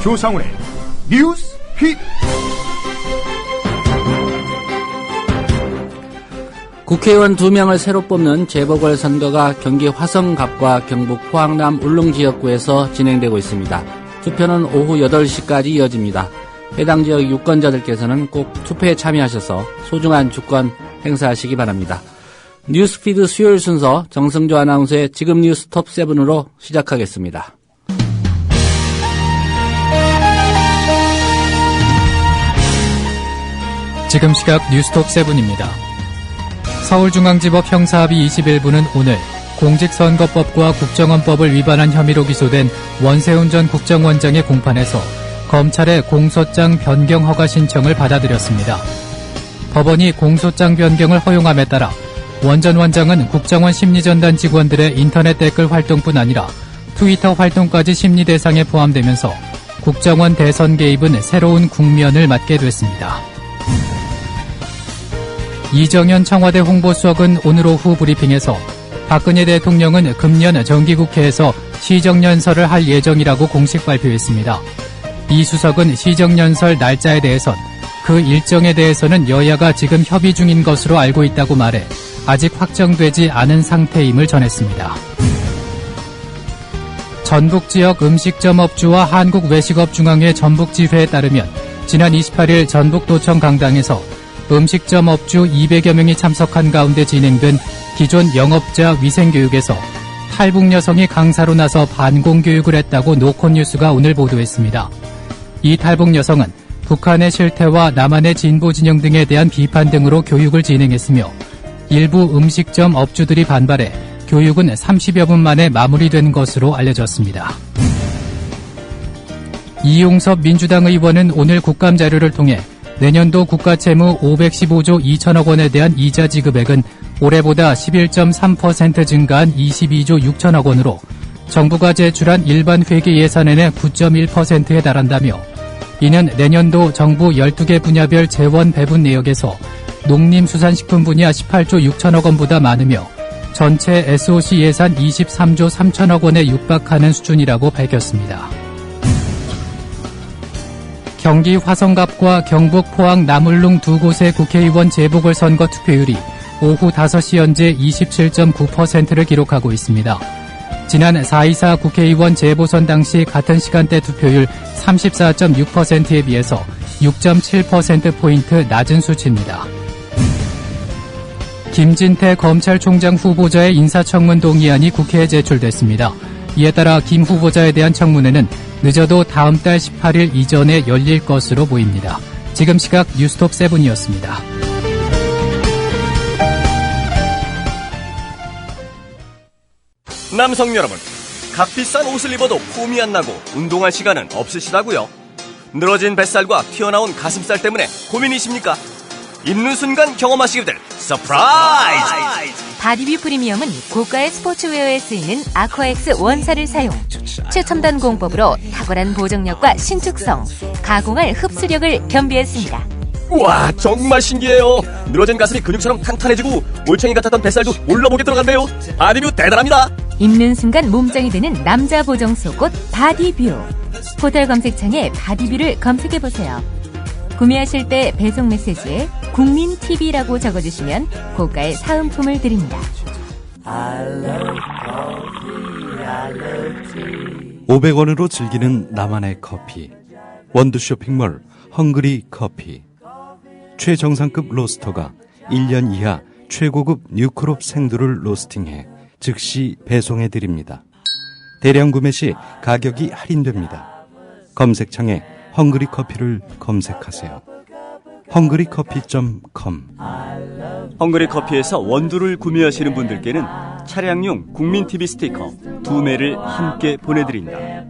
조상훈의 뉴스 픽. 국회의원 2명을 새로 뽑는 재보궐선거가 경기 화성갑과 경북 포항남 울릉 지역구에서 진행되고 있습니다. 투표는 오후 8시까지 이어집니다. 해당 지역 유권자들께서는 꼭 투표에 참여하셔서 소중한 주권 행사하시기 바랍니다. 뉴스피드 수요일 순서 정승조 아나운서의 지금 뉴스 톱7으로 시작하겠습니다. 지금 시각 뉴스톱 7입니다. 서울중앙지법 형사합의 21부는 오늘 공직선거법과 국정원법을 위반한 혐의로 기소된 원세훈 전 국정원장의 공판에서 검찰의 공소장 변경 허가 신청을 받아들였습니다. 법원이 공소장 변경을 허용함에 따라 원 전 원장은 국정원 심리전단 직원들의 인터넷 댓글 활동뿐 아니라 트위터 활동까지 심리 대상에 포함되면서 국정원 대선 개입은 새로운 국면을 맞게 됐습니다. 이정현 청와대 홍보수석은 오늘 오후 브리핑에서 박근혜 대통령은 금년 정기국회에서 시정연설을 할 예정이라고 공식 발표했습니다. 이 수석은 시정연설 날짜에 대해선 그 일정에 대해서는 여야가 지금 협의 중인 것으로 알고 있다고 말해 아직 확정되지 않은 상태임을 전했습니다. 전북지역 음식점 업주와 한국외식업중앙회 전북지회에 따르면 지난 28일 전북도청 강당에서 음식점 업주 200여 명이 참석한 가운데 진행된 기존 영업자 위생교육에서 탈북 여성이 강사로 나서 반공교육을 했다고 노컷뉴스가 오늘 보도했습니다. 이 탈북 여성은 북한의 실태와 남한의 진보 진영 등에 대한 비판 등으로 교육을 진행했으며 일부 음식점 업주들이 반발해 교육은 30여 분 만에 마무리된 것으로 알려졌습니다. 이용섭 민주당 의원은 오늘 국감자료를 통해 내년도 국가채무 515조 2천억 원에 대한 이자 지급액은 올해보다 11.3% 증가한 22조 6천억 원으로 정부가 제출한 일반 회계 예산안의 9.1%에 달한다며 이는 내년도 정부 12개 분야별 재원 배분 내역에서 농림수산식품 분야 18조 6천억 원보다 많으며 전체 SOC 예산 23조 3천억 원에 육박하는 수준이라고 밝혔습니다. 경기 화성갑과 경북 포항 남울릉 두 곳의 국회의원 재보궐선거 투표율이 오후 5시 현재 27.9%를 기록하고 있습니다. 지난 4.24 국회의원 재보선 당시 같은 시간대 투표율 34.6%에 비해서 6.7%포인트 낮은 수치입니다. 김진태 검찰총장 후보자의 인사청문 동의안이 국회에 제출됐습니다. 이에 따라 김 후보자에 대한 청문회는 늦어도 다음 달 18일 이전에 열릴 것으로 보입니다. 지금 시각 뉴스톱 7이었습니다. 남성 여러분, 값비싼 옷을 입어도 폼이 안 나고 운동할 시간은 없으시다고요? 늘어진 뱃살과 튀어나온 가슴살 때문에 고민이십니까? 입는 순간 경험하시게 될 서프라이즈! 바디뷰 프리미엄은 고가의 스포츠웨어에 쓰이는 아쿠아엑스 원사를 사용, 최첨단 공법으로 탁월한 보정력과 신축성, 가공할 흡수력을 겸비했습니다. 우와, 정말 신기해요. 늘어진 가슴이 근육처럼 탄탄해지고 올챙이 같았던 뱃살도 올라보게 들어간대요. 바디뷰 대단합니다. 입는 순간 몸짱이 되는 남자 보정 속옷 바디뷰. 포털 검색창에 바디뷰를 검색해보세요. 구매하실 때 배송 메시지에 국민TV라고 적어주시면 고가의 사은품을 드립니다. 500원으로 즐기는 나만의 커피. 원두 쇼핑몰 헝그리 커피. 최정상급 로스터가 1년 이하 최고급 뉴크롭 생두를 로스팅해 즉시 배송해드립니다. 대량 구매 시 가격이 할인됩니다. 검색창에 헝그리 커피를 검색하세요. 헝그리커피.com. 헝그리 커피에서 원두를 구매하시는 분들께는 차량용 국민TV 스티커 2매를 함께 보내드립니다.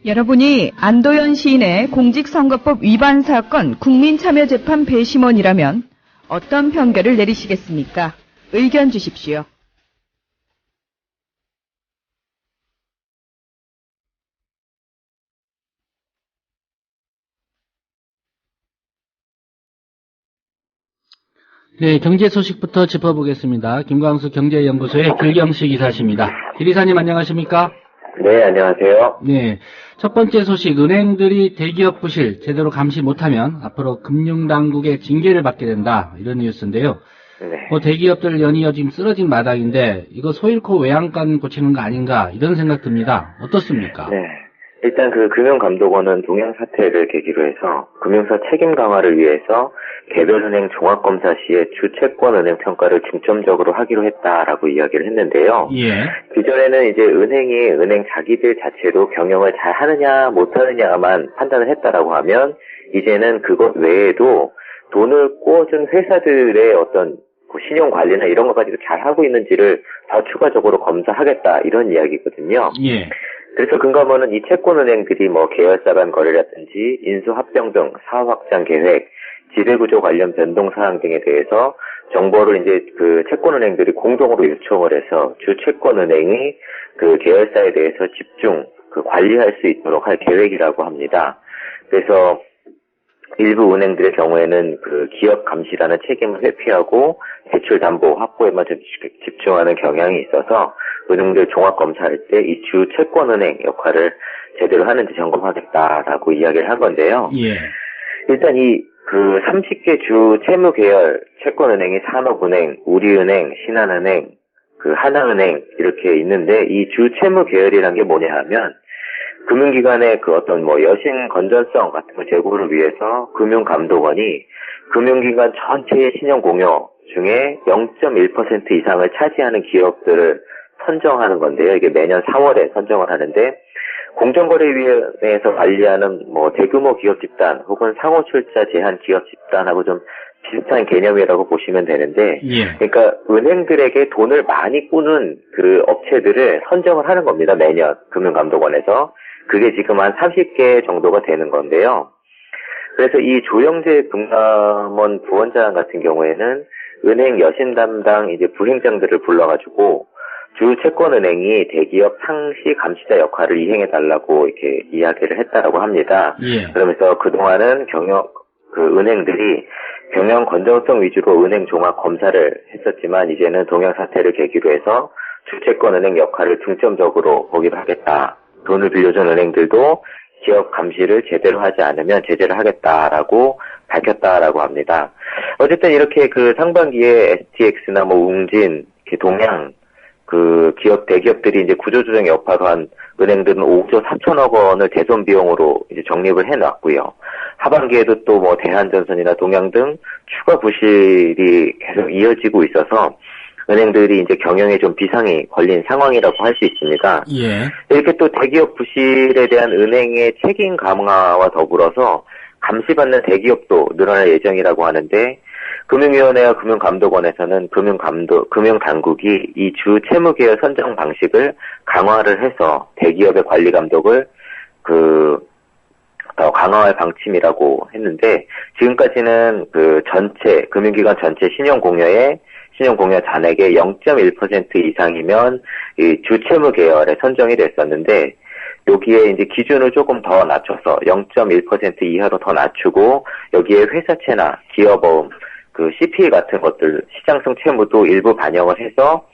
여러분이 안도현 시인의 공직선거법 위반 사건 국민참여재판 배심원이라면 어떤 판결을 내리시겠습니까? 의견 주십시오. 네, 경제 소식부터 짚어보겠습니다. 김광수 경제연구소의 길경식 이사십니다. 길 이사님 안녕하십니까? 네, 안녕하세요. 네, 첫 번째 소식, 은행들이 대기업 부실 제대로 감시 못하면 앞으로 금융당국의 징계를 받게 된다, 이런 뉴스인데요. 네. 대기업들 연이어 지금 쓰러진 마당인데 이거 소잃고 외양간 고치는 거 아닌가 이런 생각 듭니다. 어떻습니까? 네. 일단 금융감독원은 동양 사태를 계기로 해서 금융사 책임 강화를 위해서 개별은행 종합검사 시에 주채권은행 평가를 중점적으로 하기로 했다라고 이야기를 했는데요. 예. 기존에는 이제 은행 자기들 자체도 경영을 잘 하느냐 못하느냐만 판단을 했다라고 하면 이제는 그것 외에도 돈을 꿔준 회사들의 어떤 신용 관리나 이런 것까지도 잘 하고 있는지를 더 추가적으로 검사하겠다 이런 이야기거든요. 예. 그래서 근거는 이 채권은행들이 계열사 간 거래라든지 인수합병 등 사업 확장 계획, 지배구조 관련 변동 사항 등에 대해서 정보를 이제 채권은행들이 공동으로 요청을 해서 주채권은행이 계열사에 대해서 집중 관리할 수 있도록 할 계획이라고 합니다. 그래서 일부 은행들의 경우에는 기업 감시라는 책임을 회피하고 대출 담보 확보에만 좀 집중하는 경향이 있어서 은행들 종합 검사할 때 이 주 채권은행 역할을 제대로 하는지 점검하겠다라고 이야기를 한 건데요. 예. 일단 30개 주 채무 계열 채권은행이 산업은행, 우리은행, 신한은행, 하나은행 이렇게 있는데 이 주 채무 계열이란 게 뭐냐 하면 금융기관의 어떤 여신 건전성 같은 걸 제고를 위해서 금융감독원이 금융기관 전체의 신용 공여 중에 0.1% 이상을 차지하는 기업들을 선정하는 건데요. 이게 매년 4월에 선정을 하는데 공정거래위원회에서 관리하는 대규모 기업 집단 혹은 상호 출자 제한 기업 집단하고 좀 비슷한 개념이라고 보시면 되는데, 예. 그러니까 은행들에게 돈을 많이 꾸는 업체들을 선정을 하는 겁니다. 매년 금융감독원에서. 그게 지금 한 30개 정도가 되는 건데요. 그래서 이 조영재 금감원 부원장 같은 경우에는 은행 여신 담당 이제 부행장들을 불러가지고 주 채권은행이 대기업 상시 감시자 역할을 이행해달라고 이렇게 이야기를 했다라고 합니다. 예. 그러면서 그동안은 은행들이 경영 건전성 위주로 은행 종합 검사를 했었지만 이제는 동양 사태를 계기로 해서 주채권은행 역할을 중점적으로 보기로 하겠다. 돈을 빌려준 은행들도 기업 감시를 제대로 하지 않으면 제재를 하겠다라고 밝혔다라고 합니다. 어쨌든 이렇게 상반기에 STX나 웅진, 동양 대기업들이 이제 구조조정 여파로 한 은행들은 5조 4천억 원을 대손 비용으로 이제 적립을 해놨고요. 하반기에도 또 대한전선이나 동양 등 추가 부실이 계속 이어지고 있어서 은행들이 이제 경영에 좀 비상이 걸린 상황이라고 할 수 있습니다. 예. 이렇게 또 대기업 부실에 대한 은행의 책임 강화와 더불어서 감시받는 대기업도 늘어날 예정이라고 하는데 금융위원회와 금융감독원에서는 금융당국이 이 주 채무계열 선정 방식을 강화를 해서 대기업의 관리 감독을 더 강화할 방침이라고 했는데 지금까지는 금융기관 전체 신용공여 잔액의 0.1% 이상이면 이 주채무 계열에 선정이 됐었는데 여기에 이제 기준을 조금 더 낮춰서 0.1% 이하로 더 낮추고 여기에 회사채나 기업어음, CPE 같은 것들 시장성 채무도 일부 반영을 해서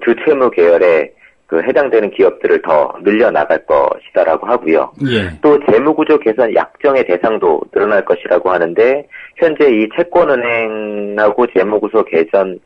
주채무 계열에 해당되는 기업들을 더 늘려나갈 것이다라고 하고요. 예. 또 재무구조 개선 약정의 대상도 늘어날 것이라고 하는데 현재 이 채권은행하고 재무구조 개선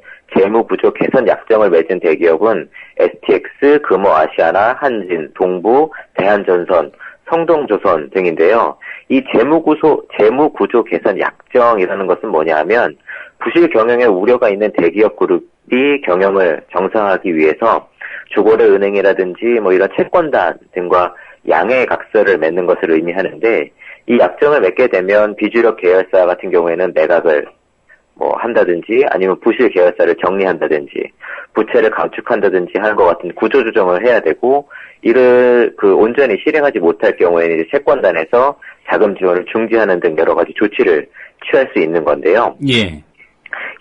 약정을 맺은 대기업은 STX, 금호아시아나, 한진, 동부, 대한전선, 성동조선 등인데요. 이 재무구조 개선 약정이라는 것은 뭐냐면 부실 경영에 우려가 있는 대기업 그룹이 경영을 정상화하기 위해서 주거래 은행이라든지 이런 채권단 등과 양해 각서를 맺는 것을 의미하는데 이 약정을 맺게 되면 비주력 계열사 같은 경우에는 매각을 한다든지 아니면 부실 계열사를 정리한다든지 부채를 감축한다든지 하는 것 같은 구조조정을 해야 되고 이를 온전히 실행하지 못할 경우에는 이제 채권단에서 자금 지원을 중지하는 등 여러 가지 조치를 취할 수 있는 건데요. 예.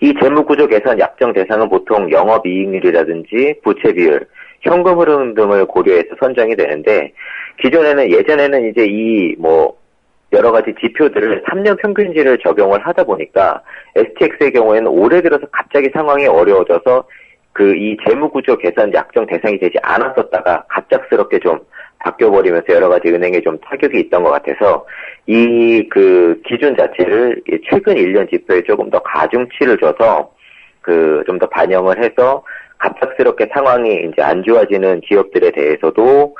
이 재무구조 개선 약정 대상은 보통 영업이익률이라든지 부채 비율, 현금 흐름 등을 고려해서 선정이 되는데 예전에는 이제 여러 가지 지표들을 3년 평균치를 적용을 하다 보니까 STX의 경우에는 올해 들어서 갑자기 상황이 어려워져서 이 재무구조 개선 약정 대상이 되지 않았었다가 갑작스럽게 좀 바뀌어버리면서 여러 가지 은행에 좀 타격이 있던 것 같아서 기준 자체를 최근 1년 지표에 조금 더 가중치를 줘서 좀 더 반영을 해서 갑작스럽게 상황이 이제 안 좋아지는 기업들에 대해서도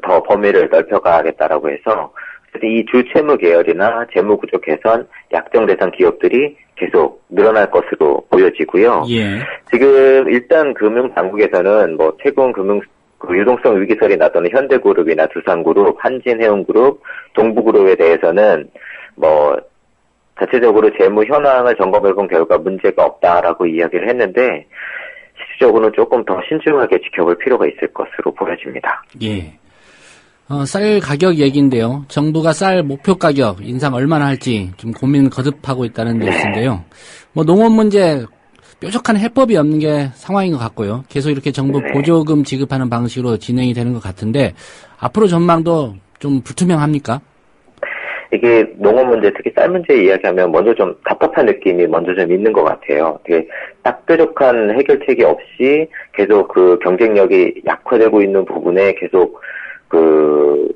더 범위를 넓혀가겠다라고 해서 이 주채무 계열이나 재무구조 개선 약정 대상 기업들이 계속 늘어날 것으로 보여지고요. 예. 지금 일단 금융당국에서는 최근 유동성 위기설이 나타난 현대그룹이나 두산그룹, 한진해운그룹, 동부그룹에 대해서는 자체적으로 재무 현황을 점검해본 결과 문제가 없다라고 이야기를 했는데 실질적으로는 조금 더 신중하게 지켜볼 필요가 있을 것으로 보여집니다. 예. 쌀 가격 얘기인데요. 정부가 쌀 목표 가격 인상 얼마나 할지 좀 고민 거듭하고 있다는 뉴스인데요. 농업 문제 뾰족한 해법이 없는 게 상황인 것 같고요. 계속 이렇게 정부 보조금 지급하는 방식으로 진행이 되는 것 같은데 앞으로 전망도 좀 불투명합니까? 이게 농업 문제, 특히 쌀 문제 이야기하면 먼저 좀 답답한 느낌이 먼저 좀 있는 것 같아요. 되게 딱 뾰족한 해결책이 없이 계속 경쟁력이 약화되고 있는 부분에 계속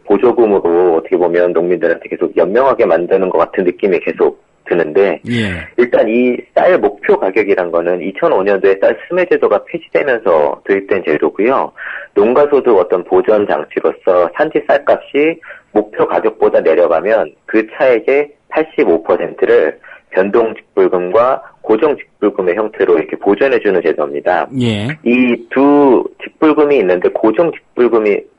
보조금으로 어떻게 보면 농민들한테 계속 연명하게 만드는 것 같은 느낌이 계속 드는데, 예. 일단 이 쌀 목표 가격이란 거는 2005년도에 쌀 수매 제도가 폐지되면서 도입된 제도고요. 농가소득 어떤 보전 장치로서 산지 쌀값이 목표 가격보다 내려가면 그 차액의 85%를 변동직불금과 고정직불금의 형태로 이렇게 보전해주는 제도입니다. 예. 이 두 직불금이 있는데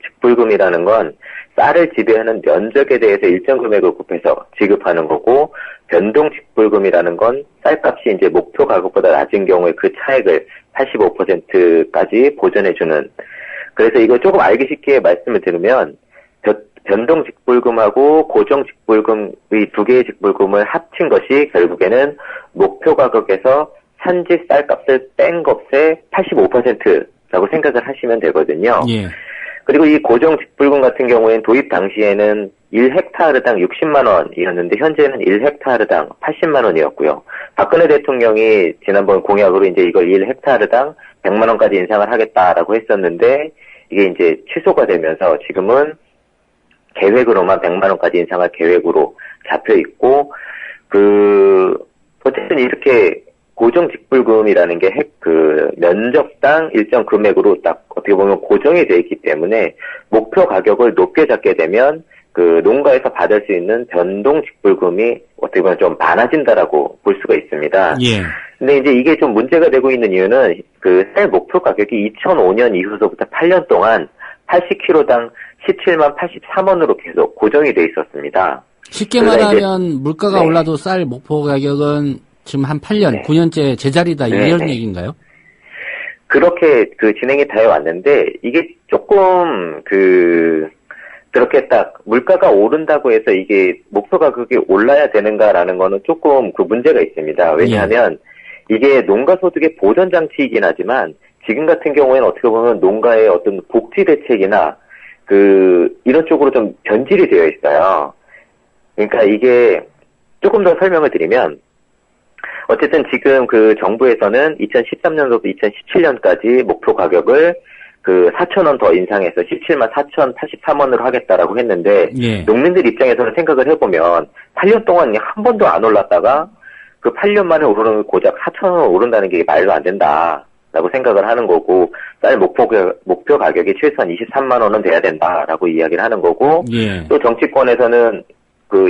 직불금이라는 건 쌀을 지배하는 면적에 대해서 일정 금액을 곱해서 지급하는 거고, 변동직불금이라는 건 쌀값이 이제 목표 가격보다 낮은 경우에 그 차액을 85%까지 보전해주는. 그래서 이거 조금 알기 쉽게 말씀을 드리면, 변동직불금하고 고정직불금, 이 두 개의 직불금을 합친 것이 결국에는 목표 가격에서 산지 쌀값을 뺀 값의 85%라고 생각을 하시면 되거든요. 예. 그리고 이 고정직불금 같은 경우에는 도입 당시에는 1헥타르당 60만 원이었는데 현재는 1헥타르당 80만 원이었고요. 박근혜 대통령이 지난번 공약으로 이제 이걸 1헥타르당 100만 원까지 인상을 하겠다라고 했었는데 이게 이제 취소가 되면서 지금은 계획으로만 100만 원까지 인상할 계획으로 잡혀 있고, 어쨌든 이렇게 고정직불금이라는 게 면적당 일정 금액으로 딱 어떻게 보면 고정이 되어 있기 때문에 목표 가격을 높게 잡게 되면 농가에서 받을 수 있는 변동직불금이 어떻게 보면 좀 많아진다라고 볼 수가 있습니다. 예. 근데 이제 이게 좀 문제가 되고 있는 이유는 쌀 목표 가격이 2005년 이후서부터 8년 동안 80kg당 17만 83원으로 계속 고정이 돼 있었습니다. 쉽게 말하면 물가가 올라도 쌀 목표 가격은 지금 한 8년, 9년째 제자리다 이런 얘기인가요? 그렇게 진행이 되어 왔는데 이게 조금 그렇게 딱 물가가 오른다고 해서 이게 목표 가격이 올라야 되는가라는 거는 조금 문제가 있습니다. 왜냐하면 이게 농가 소득의 보전 장치이긴 하지만 지금 같은 경우에는 어떻게 보면 농가의 어떤 복지 대책이나 이런 쪽으로 좀 변질이 되어 있어요. 그러니까 이게 조금 더 설명을 드리면, 어쨌든 지금 정부에서는 2013년부터 2017년까지 목표 가격을 4,000원 더 인상해서 17만 4,083원으로 하겠다라고 했는데, 농민들 입장에서는 생각을 해보면 8년 동안 한 번도 안 올랐다가 8년 만에 오르는 고작 4,000원 오른다는 게 말도 안 된다라고 생각을 하는 거고, 쌀 목표 가격이 최소한 23만 원은 돼야 된다라고 이야기를 하는 거고, 또 정치권에서는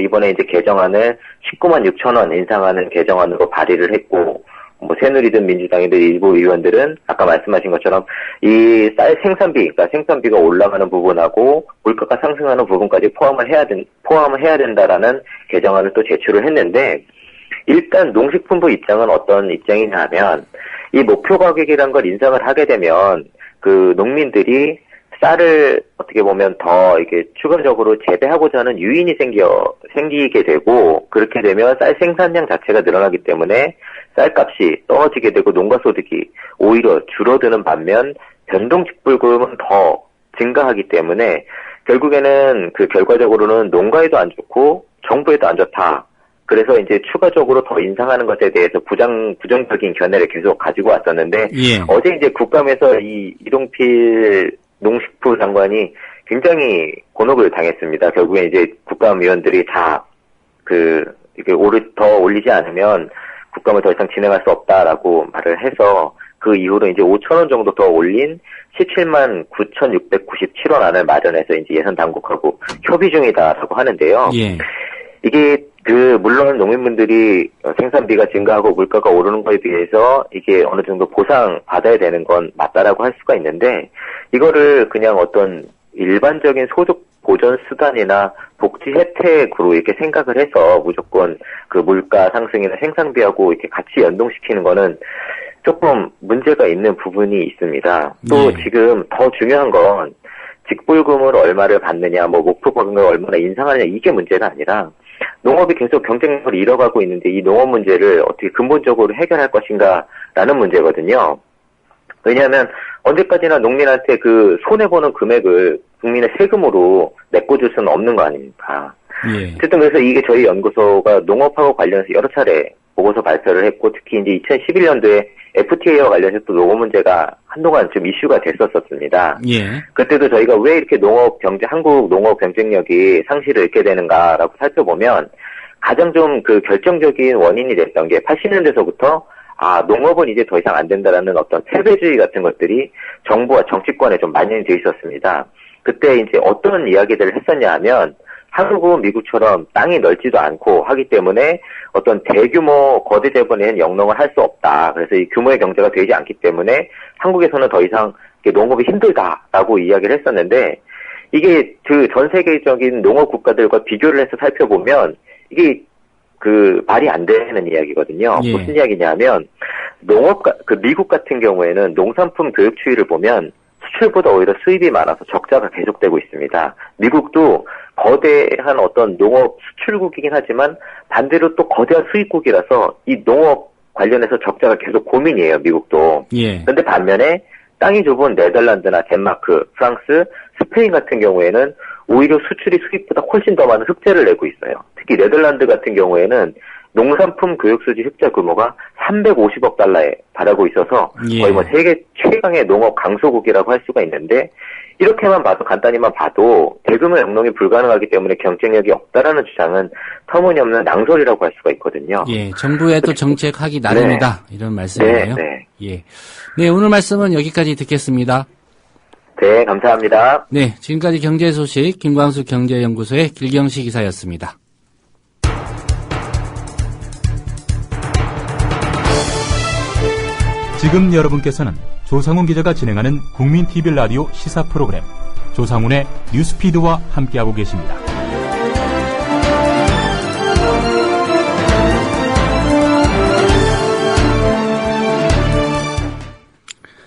이번에 이제 개정안을 19만 6천 원 인상하는 개정안으로 발의를 했고, 새누리든 민주당이든 일부 의원들은 아까 말씀하신 것처럼 이 쌀 그러니까 생산비가 올라가는 부분하고 물가가 상승하는 부분까지 포함을 해야 된다라는 개정안을 또 제출을 했는데, 일단 농식품부 입장은 어떤 입장이냐 하면, 이 목표 가격이란 걸 인상을 하게 되면 농민들이 쌀을 어떻게 보면 더 이게 추가적으로 재배하고자 하는 유인이 생기게 되고, 그렇게 되면 쌀 생산량 자체가 늘어나기 때문에 쌀값이 떨어지게 되고 농가 소득이 오히려 줄어드는 반면 변동직불금은 더 증가하기 때문에 결국에는 결과적으로는 농가에도 안 좋고 정부에도 안 좋다. 그래서 이제 추가적으로 더 인상하는 것에 대해서 부정적인 견해를 계속 가지고 왔었는데 예. 어제 이제 국감에서 이 이동필 농식부 장관이 굉장히 곤혹을 당했습니다. 결국에 이제 국감위원들이 이렇게 더 올리지 않으면 국감을 더 이상 진행할 수 없다라고 말을 해서 그 이후로 이제 5,000원 정도 더 올린 17만 9,697원 안을 마련해서 이제 예산 당국하고 협의 중이다라고 하는데요. 예. 이게 물론 농민분들이 생산비가 증가하고 물가가 오르는 거에 비해서 이게 어느 정도 보상 받아야 되는 건 맞다라고 할 수가 있는데 이거를 그냥 어떤 일반적인 소득 보전 수단이나 복지 혜택으로 이렇게 생각을 해서 무조건 그 물가 상승이나 생산비하고 이렇게 같이 연동시키는 거는 조금 문제가 있는 부분이 있습니다. 또 지금 더 중요한 건 직불금을 얼마를 받느냐, 목표금을 얼마나 인상하느냐 이게 문제가 아니라 농업이 계속 경쟁력을 잃어가고 있는데 이 농업 문제를 어떻게 근본적으로 해결할 것인가라는 문제거든요. 왜냐하면 언제까지나 농민한테 그 손해보는 금액을 국민의 세금으로 메꿔줄 수는 없는 거 아닙니까? 예. 어쨌든 그래서 이게 저희 연구소가 농업하고 관련해서 여러 차례 보고서 발표를 했고 특히 이제 2011년도에 FTA와 관련해서 또 농업 문제가 한동안 좀 이슈가 됐었습니다. 예. 그때도 저희가 왜 이렇게 한국 농업 경쟁력이 상실을 잃게 되는가라고 살펴보면 가장 좀 그 결정적인 원인이 됐던 게 80년대서부터 농업은 이제 더 이상 안 된다라는 어떤 패배주의 같은 것들이 정부와 정치권에 좀 만연이 돼 있었습니다. 그때 이제 어떤 이야기들을 했었냐 하면 한국은 미국처럼 땅이 넓지도 않고 하기 때문에 어떤 대규모 거대 재벌에는 영농을 할 수 없다. 그래서 이 규모의 경제가 되지 않기 때문에 한국에서는 더 이상 농업이 힘들다라고 이야기를 했었는데 이게 그 전 세계적인 농업 국가들과 비교를 해서 살펴보면 이게 말이 안 되는 이야기거든요. 예. 무슨 이야기냐면 미국 같은 경우에는 농산품 교육 추이를 보면 수출보다 오히려 수입이 많아서 적자가 계속되고 있습니다. 미국도 거대한 어떤 농업 수출국이긴 하지만 반대로 또 거대한 수입국이라서 이 농업 관련해서 적자가 계속 고민이에요, 미국도. 예. 그런데 반면에 땅이 좁은 네덜란드나 덴마크, 프랑스, 스페인 같은 경우에는 오히려 수출이 수입보다 훨씬 더 많은 흑자를 내고 있어요. 특히 네덜란드 같은 경우에는 농산품 교육수지 흑자 규모가 350억 달러에 달하고 있어서 거의 세계 최강의 농업 강소국이라고 할 수가 있는데 이렇게만 봐도 간단히만 봐도 대규모 영농이 불가능하기 때문에 경쟁력이 없다라는 주장은 터무니없는 낭설이라고 할 수가 있거든요. 예, 정부의 또 정책하기 나름이다 이런 말씀이에요. 네. 예, 네 오늘 말씀은 여기까지 듣겠습니다. 네, 감사합니다. 네, 지금까지 경제 소식 김광수 경제연구소의 길경식 기사였습니다. 지금 여러분께서는 조상훈 기자가 진행하는 국민 TV 라디오 시사 프로그램 조상훈의 뉴스피드와 함께하고 계십니다.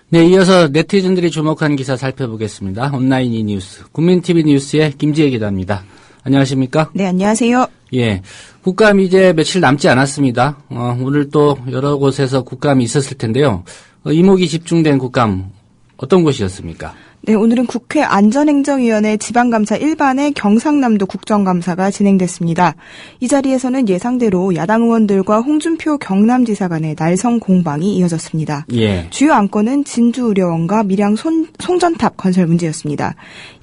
네, 이어서 네티즌들이 주목한 기사 살펴보겠습니다. 온라인 이뉴스 국민 TV 뉴스의 김지혜 기자입니다. 안녕하십니까? 네, 안녕하세요. 예, 국감이 이제 며칠 남지 않았습니다. 오늘 또 여러 곳에서 국감이 있었을 텐데요. 이목이 집중된 국감 어떤 곳이었습니까? 네, 오늘은 국회 안전행정위원회 지방감사 1반의 경상남도 국정감사가 진행됐습니다. 이 자리에서는 예상대로 야당 의원들과 홍준표 경남지사 간의 날성 공방이 이어졌습니다. 예. 주요 안건은 진주의료원과 밀양 송전탑 건설 문제였습니다.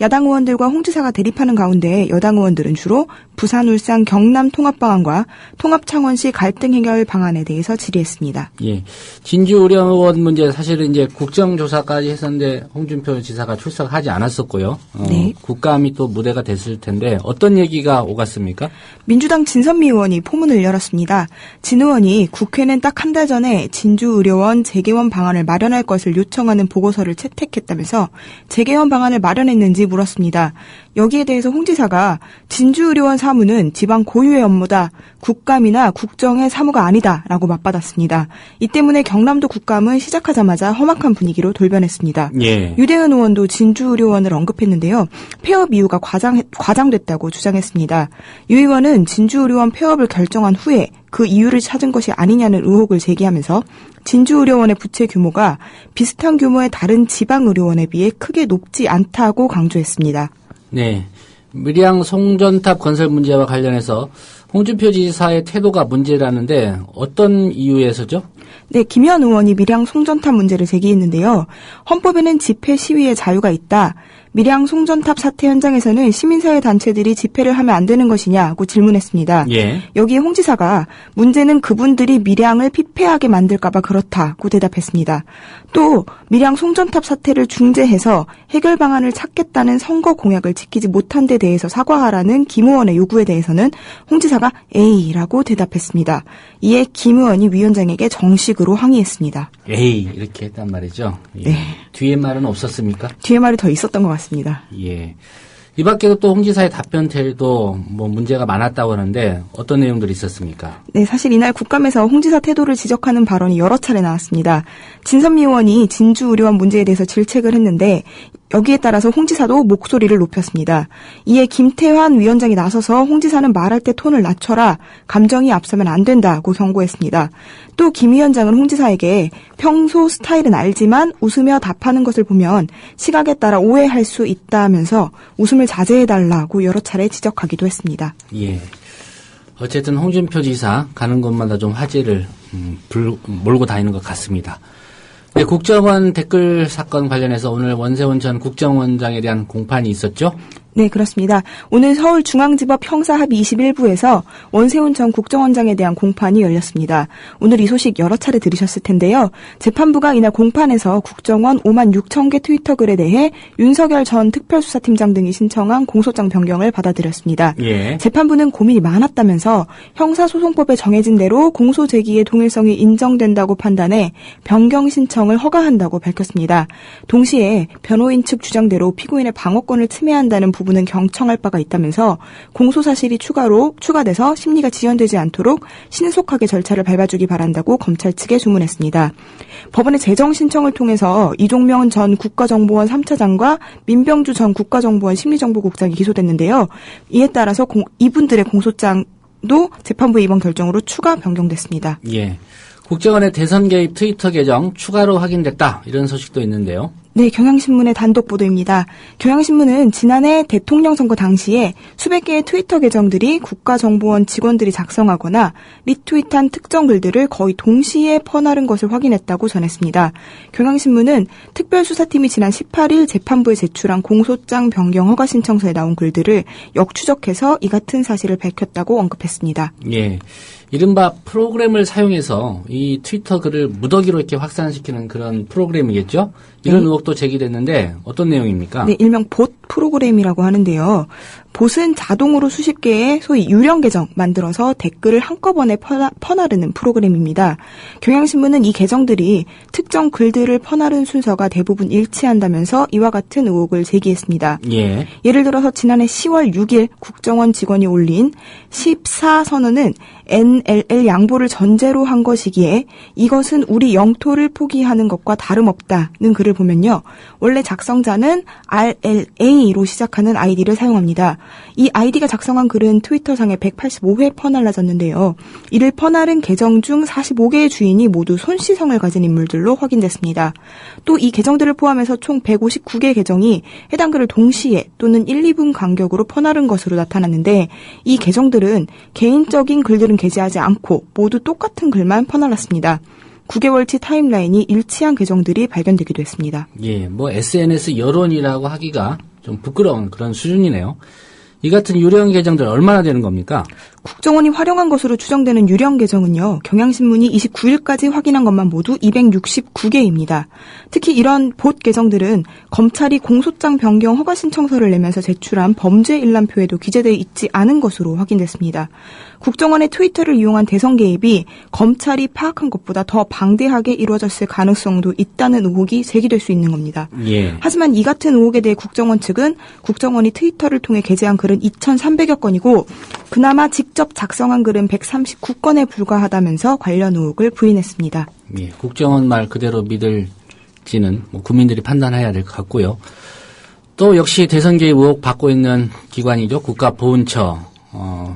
야당 의원들과 홍 지사가 대립하는 가운데 여당 의원들은 주로 부산, 울산, 경남 통합 방안과 통합 창원시 갈등 해결 방안에 대해서 질의했습니다. 예. 진주의료원 문제 사실은 이제 국정조사까지 했었는데 홍준표 지사가 출석하지 않았었고요. 네. 국감이 또 무대가 됐을 텐데 어떤 얘기가 오갔습니까? 민주당 진선미 의원이 포문을 열었습니다. 진 의원이 국회는 딱 한 달 전에 진주의료원 재개원 방안을 마련할 것을 요청하는 보고서를 채택했다면서 재개원 방안을 마련했는지 물었습니다. 여기에 대해서 홍 지사가 진주의료원 사무는 지방 고유의 업무다. 국감이나 국정의 사무가 아니다라고 맞받았습니다. 이 때문에 경남도 국감은 시작하자마자 험악한 분위기로 돌변했습니다. 예. 유대은 의원도 진주의료원을 언급했는데요. 폐업 이유가 과장됐다고 주장했습니다. 유 의원은 진주의료원 폐업을 결정한 후에 그 이유를 찾은 것이 아니냐는 의혹을 제기하면서 진주의료원의 부채 규모가 비슷한 규모의 다른 지방의료원에 비해 크게 높지 않다고 강조했습니다. 네. 밀양 송전탑 건설 문제와 관련해서 홍준표 지사의 태도가 문제라는데 어떤 이유에서죠? 네, 김현 의원이 밀양 송전탑 문제를 제기했는데요. 헌법에는 집회 시위의 자유가 있다. 밀양 송전탑 사태 현장에서는 시민사회 단체들이 집회를 하면 안 되는 것이냐고 질문했습니다. 예. 여기에 홍 지사가 문제는 그분들이 밀양을 피폐하게 만들까 봐 그렇다고 대답했습니다. 또 밀양 송전탑 사태를 중재해서 해결 방안을 찾겠다는 선거 공약을 지키지 못한 데 대해서 사과하라는 김 의원의 요구에 대해서는 홍 지사가 에이라고 대답했습니다. 이에 김 의원이 위원장에게 정식으로 항의했습니다. 에이 이렇게 했단 말이죠. 예. 네. 뒤에 말은 없었습니까? 뒤에 말이 더 있었던 것 같습니다. 예. 이 밖에도 또 홍 지사의 답변 태도 뭐 문제가 많았다고 하는데 어떤 내용들이 있었습니까? 네, 사실 이날 국감에서 홍 지사 태도를 지적하는 발언이 여러 차례 나왔습니다. 진선미 의원이 진주의료원 문제에 대해서 질책을 했는데 여기에 따라서 홍 지사도 목소리를 높였습니다. 이에 김태환 위원장이 나서서 홍 지사는 말할 때 톤을 낮춰라. 감정이 앞서면 안 된다고 경고했습니다. 또 김 위원장은 홍 지사에게 평소 스타일은 알지만 웃으며 답하는 것을 보면 시각에 따라 오해할 수 있다면서 웃음을 자제해달라고 여러 차례 지적하기도 했습니다. 예. 어쨌든 홍준표 지사 가는 곳마다 좀 화제를 몰고 다니는 것 같습니다. 네, 국정원 댓글 사건 관련해서 오늘 원세훈 전 국정원장에 대한 공판이 있었죠? 네, 그렇습니다. 오늘 서울중앙지법 형사합의 21부에서 원세훈 전 국정원장에 대한 공판이 열렸습니다. 오늘 이 소식 여러 차례 들으셨을 텐데요. 재판부가 이날 공판에서 국정원 5만 6천 개 트위터 글에 대해 윤석열 전 특별수사팀장 등이 신청한 공소장 변경을 받아들였습니다. 예. 재판부는 고민이 많았다면서 형사소송법에 정해진 대로 공소 제기의 동일성이 인정된다고 판단해 변경 신청을 허가한다고 밝혔습니다. 동시에 변호인 측 주장대로 피고인의 방어권을 침해한다는 부분은 경청할 바가 있다면서 공소 사실이 추가돼서 심리가 지연되지 않도록 신속하게 절차를 밟아주기 바란다고 검찰 측에 주문했습니다. 법원의 재정 신청을 통해서 이종명 전 국가정보원 3차장과 민병주 전 국가정보원 심리정보국장이 기소됐는데요. 이에 따라서 이분들의 공소장도 재판부의 이번 결정으로 추가 변경됐습니다. 예. 국정원의 대선 개입 트위터 계정 추가로 확인됐다. 이런 소식도 있는데요. 네, 경향신문의 단독 보도입니다. 경향신문은 지난해 대통령 선거 당시에 수백 개의 트위터 계정들이 국가정보원 직원들이 작성하거나 리트윗한 특정 글들을 거의 동시에 퍼나른 것을 확인했다고 전했습니다. 경향신문은 특별수사팀이 지난 18일 재판부에 제출한 공소장 변경 허가 신청서에 나온 글들을 역추적해서 이 같은 사실을 밝혔다고 언급했습니다. 예. 이른바 프로그램을 사용해서 이 트위터 글을 무더기로 이렇게 확산시키는 그런 프로그램이겠죠? 이런 의혹도 제기됐는데 어떤 내용입니까? 네, 일명 봇 프로그램이라고 하는데요. 봇은 자동으로 수십 개의 소위 유령 계정 만들어서 댓글을 한꺼번에 퍼나르는 프로그램입니다. 경향신문은 이 계정들이 특정 글들을 퍼나른 순서가 대부분 일치한다면서 이와 같은 의혹을 제기했습니다. 예. 예를 들어서 지난해 10월 6일 국정원 직원이 올린 14선언은 NLL 양보를 전제로 한 것이기에 이것은 우리 영토를 포기하는 것과 다름없다는 글을 보면요. 원래 작성자는 RLA로 시작하는 아이디를 사용합니다. 이 아이디가 작성한 글은 트위터상에 185회 퍼날라졌는데요. 이를 퍼나른 계정 중 45개의 주인이 모두 손시성을 가진 인물들로 확인됐습니다. 또 이 계정들을 포함해서 총 159개 계정이 해당 글을 동시에 또는 1, 2분 간격으로 퍼나른 것으로 나타났는데 이 계정들은 개인적인 글들은 게재하지 않고 모두 똑같은 글만 퍼날랐습니다. 9개월치 타임라인이 일치한 계정들이 발견되기도 했습니다. 예, 뭐 SNS 여론이라고 하기가 좀 부끄러운 그런 수준이네요. 이 같은 유령 계정들 얼마나 되는 겁니까? 국정원이 활용한 것으로 추정되는 유령 계정은요. 경향신문이 29일까지 확인한 것만 모두 269개입니다. 특히 이런 봇 계정들은 검찰이 공소장 변경 허가 신청서를 내면서 제출한 범죄 일람표에도 기재되어 있지 않은 것으로 확인됐습니다. 국정원의 트위터를 이용한 대선 개입이 검찰이 파악한 것보다 더 방대하게 이루어졌을 가능성도 있다는 의혹이 제기될 수 있는 겁니다. 예. 하지만 이 같은 의혹에 대해 국정원 측은 국정원이 트위터를 통해 게재한 글은 2,300여 건이고 그나마 직접 작성한 글은 139건에 불과하다면서 관련 의혹을 부인했습니다. 예, 국정원 말 그대로 믿을지는 국민들이 판단해야 될 것 같고요. 또 역시 대선 개입 의혹 받고 있는 기관이죠. 국가보훈처.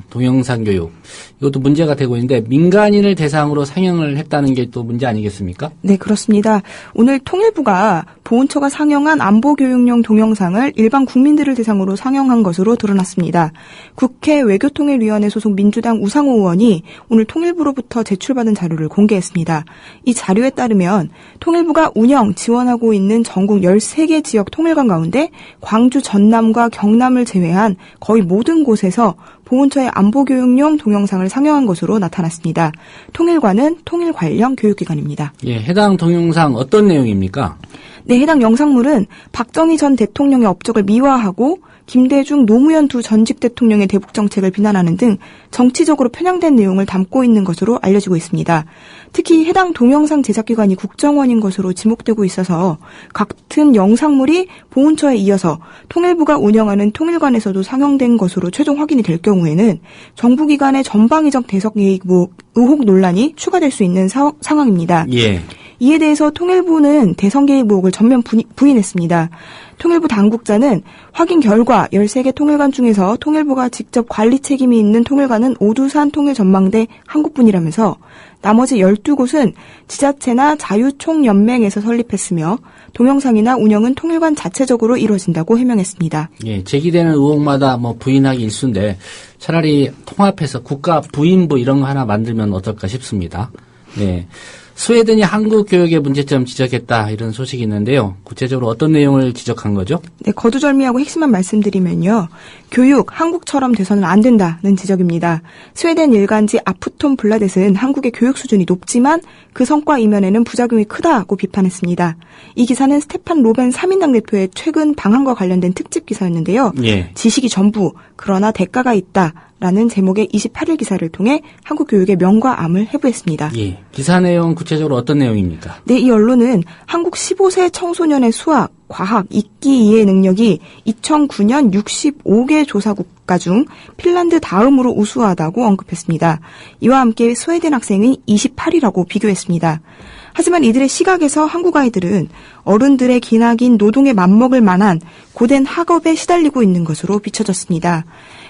동영상 교육. 이것도 문제가 되고 있는데 민간인을 대상으로 상영을 했다는 게 또 문제 아니겠습니까? 네, 그렇습니다. 오늘 통일부가 보훈처가 상영한 안보교육용 동영상을 일반 국민들을 대상으로 상영한 것으로 드러났습니다. 국회 외교통일위원회 소속 민주당 우상호 의원이 오늘 통일부로부터 제출받은 자료를 공개했습니다. 이 자료에 따르면 통일부가 운영, 지원하고 있는 전국 13개 지역 통일관 가운데 광주, 전남과 경남을 제외한 거의 모든 곳에서 보훈처의 안보교육용 동영상을 상영한 것으로 나타났습니다. 통일관은 통일 관련 교육기관입니다. 예, 해당 동영상 어떤 내용입니까? 네, 해당 영상물은 박정희 전 대통령의 업적을 미화하고 김대중, 노무현 두 전직 대통령의 대북 정책을 비난하는 등 정치적으로 편향된 내용을 담고 있는 것으로 알려지고 있습니다. 특히 해당 동영상 제작기관이 국정원인 것으로 지목되고 있어서 같은 영상물이 보훈처에 이어서 통일부가 운영하는 통일관에서도 상영된 것으로 최종 확인이 될 경우에는 정부기관의 전방위적 대석 개입 의혹 논란이 추가될 수 있는 상황입니다. 예. 이에 대해서 통일부는 대선 개입 의혹을 전면 부인했습니다. 통일부 당국자는 확인 결과 13개 통일관 중에서 통일부가 직접 관리 책임이 있는 통일관은 오두산 통일전망대 한 곳뿐이라면서 나머지 12곳은 지자체나 자유총연맹에서 설립했으며 동영상이나 운영은 통일관 자체적으로 이루어진다고 해명했습니다. 예, 제기되는 의혹마다 부인하기 일쑤인데 차라리 통합해서 국가 부인부 이런 거 하나 만들면 어떨까 싶습니다. 네. 스웨덴이 한국 교육의 문제점 지적했다 이런 소식이 있는데요. 구체적으로 어떤 내용을 지적한 거죠? 네, 거두절미하고 핵심만 말씀드리면요. 교육, 한국처럼 돼서는 안 된다는 지적입니다. 스웨덴 일간지 아프톤 블라댓은 한국의 교육 수준이 높지만 그 성과 이면에는 부작용이 크다고 비판했습니다. 이 기사는 스테판 로벤 3인당 대표의 최근 방한과 관련된 특집 기사였는데요. 예. 지식이 전부, 그러나 대가가 있다. 라는 제목의 28일 기사를 통해 한국 교육의 명과 암을 해부했습니다. 예. 기사 내용 구체적으로 어떤 내용입니까? 네, 이 언론은 한국 15세 청소년의 수학, 과학, 읽기 이해 능력이 2009년 65개 조사 국가 중 핀란드 다음으로 우수하다고 언급했습니다. 이와 함께 스웨덴 학생이 28위라고 비교했습니다. 하지만 이들의 시각에서 한국 아이들은 어른들의 기나긴 노동에 맞먹을 만한 고된 학업에 시달리고 있는 것으로 비춰졌습니다.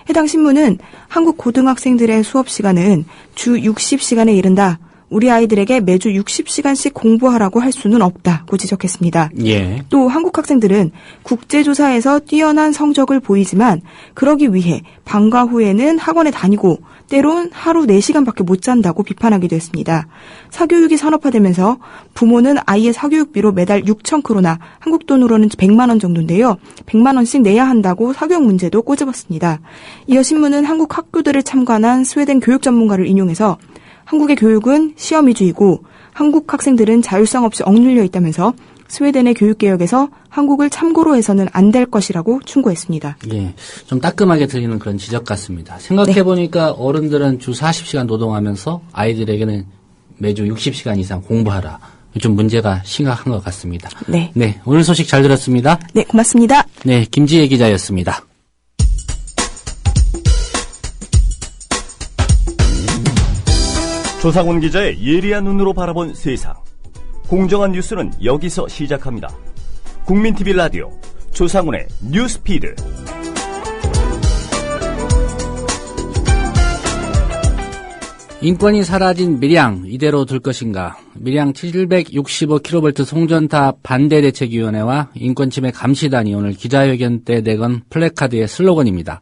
해당 신문은 한국 고등학생들의 수업 시간은 주 60시간에 이른다. 우리 아이들에게 매주 60시간씩 공부하라고 할 수는 없다고 지적했습니다. 예. 또 한국 학생들은 국제조사에서 뛰어난 성적을 보이지만 그러기 위해 방과 후에는 학원에 다니고 때론 하루 4시간밖에 못 잔다고 비판하기도 했습니다. 사교육이 산업화되면서 부모는 아이의 사교육비로 매달 6,000크로나 한국 돈으로는 100만 원 정도인데요. 100만 원씩 내야 한다고 사교육 문제도 꼬집었습니다. 이어 신문은 한국 학교들을 참관한 스웨덴 교육 전문가를 인용해서 한국의 교육은 시험 위주이고 한국 학생들은 자율성 없이 억눌려 있다면서 스웨덴의 교육개혁에서 한국을 참고로 해서는 안 될 것이라고 충고했습니다. 예, 좀 따끔하게 들리는 그런 지적 같습니다. 생각해보니까 네. 어른들은 주 40시간 노동하면서 아이들에게는 매주 60시간 이상 공부하라. 좀 문제가 심각한 것 같습니다. 네. 네, 오늘 소식 잘 들었습니다. 네, 고맙습니다. 네, 김지혜 기자였습니다. 조상훈 기자의 예리한 눈으로 바라본 세상. 공정한 뉴스는 여기서 시작합니다. 국민TV 라디오 조상훈의 뉴스피드. 인권이 사라진 밀양 이대로 둘 것인가. 밀양 765kV 송전탑 반대대책위원회와 인권침해 감시단이 오늘 기자회견 때 내건 플래카드의 슬로건입니다.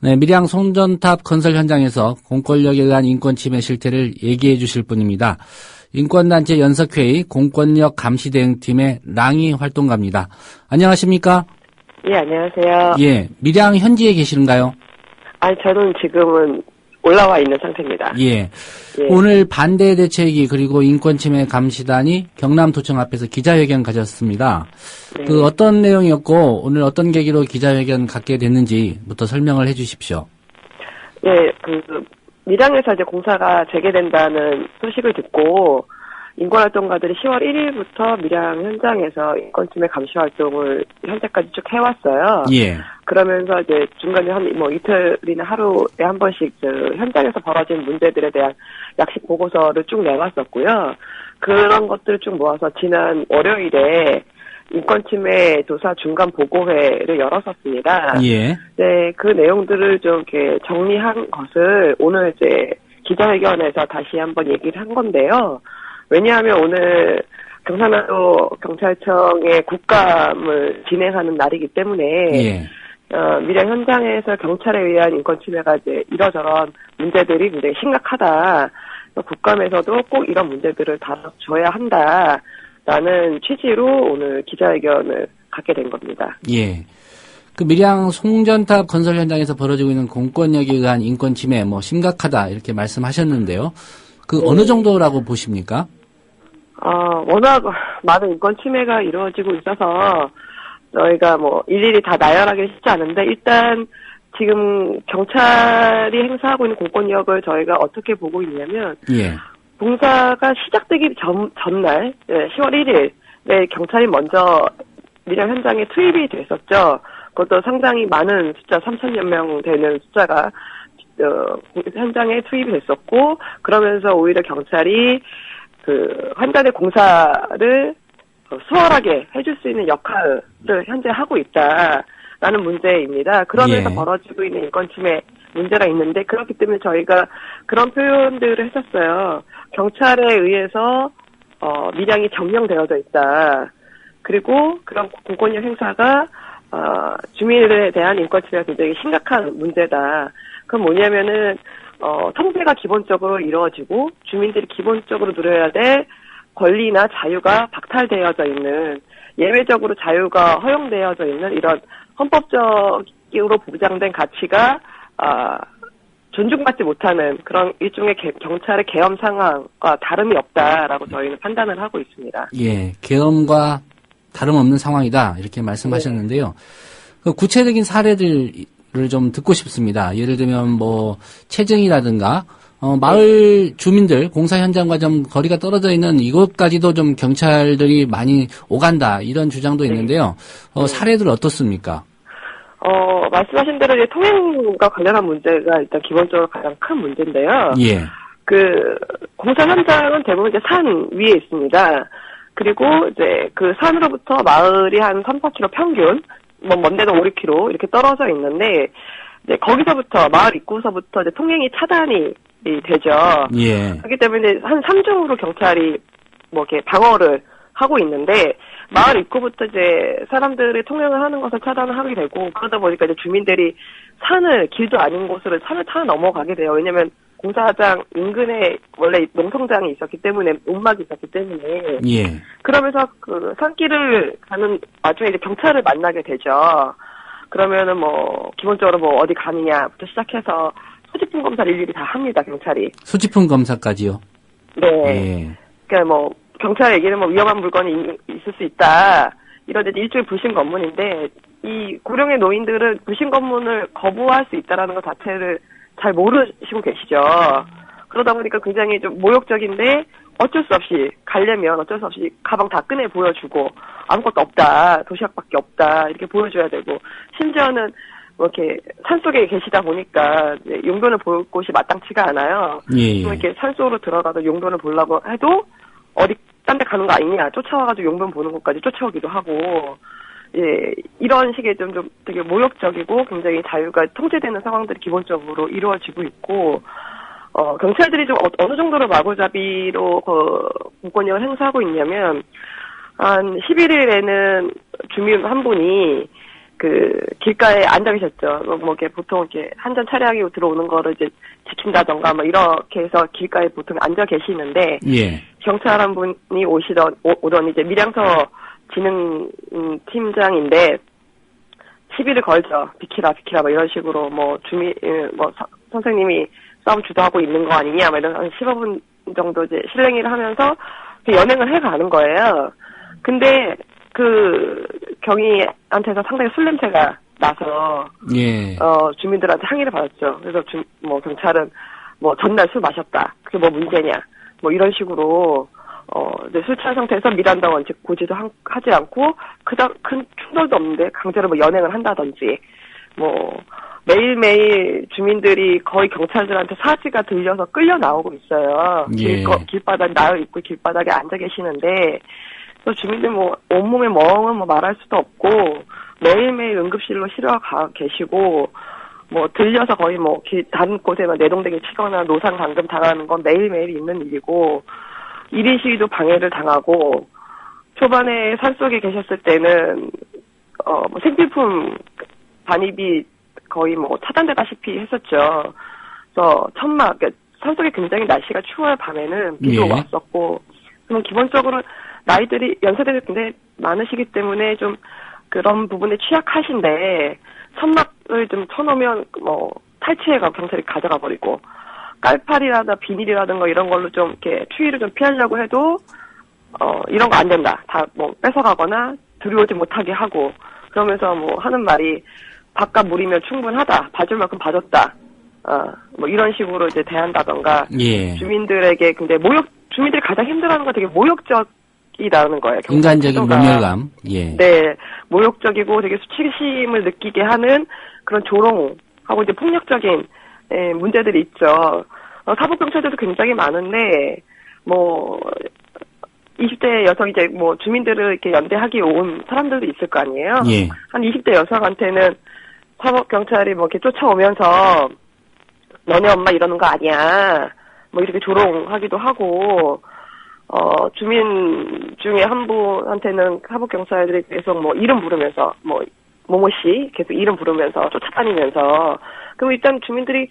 네, 밀양 송전탑 건설 현장에서 공권력에 의한 인권침해 실태를 얘기해 주실 분입니다. 인권단체 연석회의 공권력 감시대응팀의 랑이 활동가입니다. 안녕하십니까? 예, 안녕하세요. 예, 밀양 현지에 계시는가요? 아니, 저는 지금은 올라와 있는 상태입니다. 예. 예. 오늘 반대대책위 그리고 인권침해 감시단이 경남도청 앞에서 기자회견 가졌습니다. 네. 그 어떤 내용이었고 오늘 어떤 계기로 기자회견 갖게 됐는지부터 설명을 해 주십시오. 네, 밀양에서 이제 공사가 재개된다는 소식을 듣고 인권활동가들이 10월 1일부터 밀양 현장에서 인권침해 감시 활동을 현재까지 쭉 해왔어요. 예. 그러면서 이제 중간에 이틀이나 하루에 한 번씩 현장에서 벌어진 문제들에 대한 약식 보고서를 쭉 내왔었고요. 그런 것들을 쭉 모아서 지난 월요일에 인권침해 조사 중간 보고회를 열었었습니다. 예. 네, 그 내용들을 좀 이렇게 정리한 것을 오늘 이제 기자회견에서 다시 한번 얘기를 한 건데요. 왜냐하면 오늘 경상남도 경찰청의 국감을 진행하는 날이기 때문에 예. 밀양 현장에서 경찰에 의한 인권침해가 이제 이러저런 문제들이 굉장히 심각하다. 국감에서도 꼭 이런 문제들을 다뤄줘야 한다라는 취지로 오늘 기자회견을 갖게 된 겁니다. 예. 그 밀양 송전탑 건설 현장에서 벌어지고 있는 공권력에 의한 인권 침해 심각하다 이렇게 말씀하셨는데요. 그 어느 정도라고 보십니까? 워낙 많은 인권 침해가 이루어지고 있어서 저희가 일일이 다 나열하기 쉽지 않은데 일단 지금 경찰이 행사하고 있는 공권력을 저희가 어떻게 보고 있냐면 예. 공사가 시작되기 전날 10월 1일에 경찰이 먼저 밀양 현장에 투입이 됐었죠. 그것도 상당히 많은 숫자 3,000여 명 되는 숫자가 현장에 투입이 됐었고 그러면서 오히려 경찰이 그 환자의 공사를 수월하게 해줄 수 있는 역할을 현재 하고 있다라는 문제입니다. 그러면서 예. 벌어지고 있는 인권침해 문제가 있는데 그렇기 때문에 저희가 그런 표현들을 했었어요. 경찰에 의해서 밀양이 점령되어져 있다. 그리고 그런 공권력 행사가 주민에 대한 인권침해가 굉장히 심각한 문제다. 그건 뭐냐면은 통제가 기본적으로 이루어지고 주민들이 기본적으로 누려야 될 권리나 자유가 박탈되어져 있는 예외적으로 자유가 허용되어져 있는 이런 헌법적으로 보장된 가치가 존중받지 못하는 그런 일종의 경찰의 계엄 상황과 다름이 없다라고 저희는 판단을 하고 있습니다. 예, 계엄과 다름없는 상황이다 이렇게 말씀하셨는데요. 그 구체적인 사례들을 좀 듣고 싶습니다. 예를 들면 체증이라든가 마을 주민들 공사 현장과 좀 거리가 떨어져 있는 이곳까지도 좀 경찰들이 많이 오간다 이런 주장도 있는데요. 사례들 어떻습니까? 말씀하신 대로 이제 통행과 관련한 문제가 일단 기본적으로 가장 큰 문제인데요. 예. 그 공사 현장은 대부분 이제 산 위에 있습니다. 그리고 이제 그 산으로부터 마을이 한 3-4km 평균, 먼 데는 5-6km 이렇게 떨어져 있는데 이제 거기서부터 마을 입구서부터 이제 통행이 차단이 되죠. 예. 그렇기 때문에 한 3중으로 경찰이 이렇게 방어를 하고 있는데 마을 입구부터 이제 사람들이 통행을 하는 것을 차단을 하게 되고 그러다 보니까 이제 주민들이 길도 아닌 곳으로 산을 타고 넘어가게 돼요. 왜냐면 공사장 인근에 원래 농성장이 있었기 때문에 움막이 있었기 때문에 예. 그러면서 그 산길을 가는 와중에 이제 경찰을 만나게 되죠. 그러면은 기본적으로 어디 가느냐부터 시작해서 소지품 검사를 일일이 다 합니다, 경찰이. 소지품 검사까지요? 네. 예. 그러니까 경찰 얘기는 위험한 물건이 있을 수 있다. 이런 이제 일종의 불신 검문인데, 이 고령의 노인들은 불신 검문을 거부할 수 있다라는 것 자체를 잘 모르시고 계시죠. 그러다 보니까 굉장히 좀 모욕적인데, 어쩔 수 없이, 가려면 어쩔 수 없이 가방 다 꺼내 보여주고, 아무것도 없다, 도시락밖에 없다, 이렇게 보여줘야 되고, 심지어는 이렇게 산속에 계시다 보니까 용변을 볼 곳이 마땅치가 않아요. 예. 이렇게 산속으로 들어가서 용변을 보려고 해도 어디 딴 데 가는 거 아니냐 쫓아와가지고 용변 보는 곳까지 쫓아오기도 하고 이런 식의 좀 되게 모욕적이고 굉장히 자유가 통제되는 상황들이 기본적으로 이루어지고 있고 경찰들이 좀 어느 정도로 마구잡이로 공권력을 행사하고 있냐면 한 11일에는 주민 한 분이 그 길가에 앉아 계셨죠. 이렇게 보통 이렇게 한 잔 차량이 들어오는 거를 이제 지킨다던가 이렇게 해서 길가에 보통 앉아 계시는데 예. 경찰 한 분이 오던 이제 밀양서 진흥팀장인데 시비를 걸죠. 비키라 이런 식으로 선생님이 싸움 주도하고 있는 거 아니냐 이런 한 15분 정도 이제 실랭이를 하면서 연행을 해가는 거예요. 근데 그 경위한테서 상당히 술 냄새가 나서 예. 주민들한테 항의를 받았죠. 그래서 경찰은 전날 술 마셨다. 그게 문제냐. 이런 식으로 이제 술 취한 상태에서 밀한다 원칙 고지도 하지 않고 그다음 큰 충돌도 없는데 강제로 연행을 한다든지 매일매일 주민들이 거의 경찰들한테 사지가 들려서 끌려 나오고 있어요. 예. 길바닥 나을 입구 길바닥에 앉아 계시는데 또 주민들 뭐 온몸에 멍은 뭐 말할 수도 없고 매일매일 응급실로 실어가 계시고 뭐 들려서 거의 뭐 다른 곳에만 내동댕이 치거나 노상 감금 당하는 건 매일매일 있는 일이고 1인 시위도 방해를 당하고 초반에 산속에 계셨을 때는 뭐 생필품 반입이 거의 뭐 차단되다시피 했었죠. 그래서 천막 산속에 굉장히 날씨가 추워요. 밤에는 비도 왔었고 그러면 기본적으로 나이들이 연세대가 굉장히 많으시기 때문에 좀 그런 부분에 취약하신데 천막을 좀 쳐놓으면 뭐 탈취해가 경찰이 가져가 버리고 깔팔이라든가 비닐이라든가 이런 걸로 좀 이렇게 추위를 좀 피하려고 해도 이런 거 안 된다. 다 뭐 뺏어가거나 들여오지 못하게 하고 그러면서 뭐 하는 말이 바깥 물이면 충분하다. 봐줄 만큼 봐줬다. 뭐 이런 식으로 이제 대한다던가 주민들에게 근데 주민들이 가장 힘들어하는 건 되게 모욕적이라는 거예요. 인간적인 모멸감. 네, 모욕적이고 되게 수치심을 느끼게 하는 그런 조롱하고 이제 폭력적인 문제들이 있죠. 사법경찰들도 굉장히 많은데 뭐 20대 여성 이제 뭐 주민들을 이렇게 연대하기 온 사람들도 있을 거 아니에요. 한 20대 여성한테는 사법경찰이 뭐 이렇게 쫓아오면서 너네 엄마 이러는 거 아니야. 뭐 이렇게 조롱하기도 하고, 주민 중에 한 분한테는 사법경찰들이 계속 뭐 이름 부르면서, 뭐, 모모씨 계속 이름 부르면서 쫓아다니면서, 그럼 일단 주민들이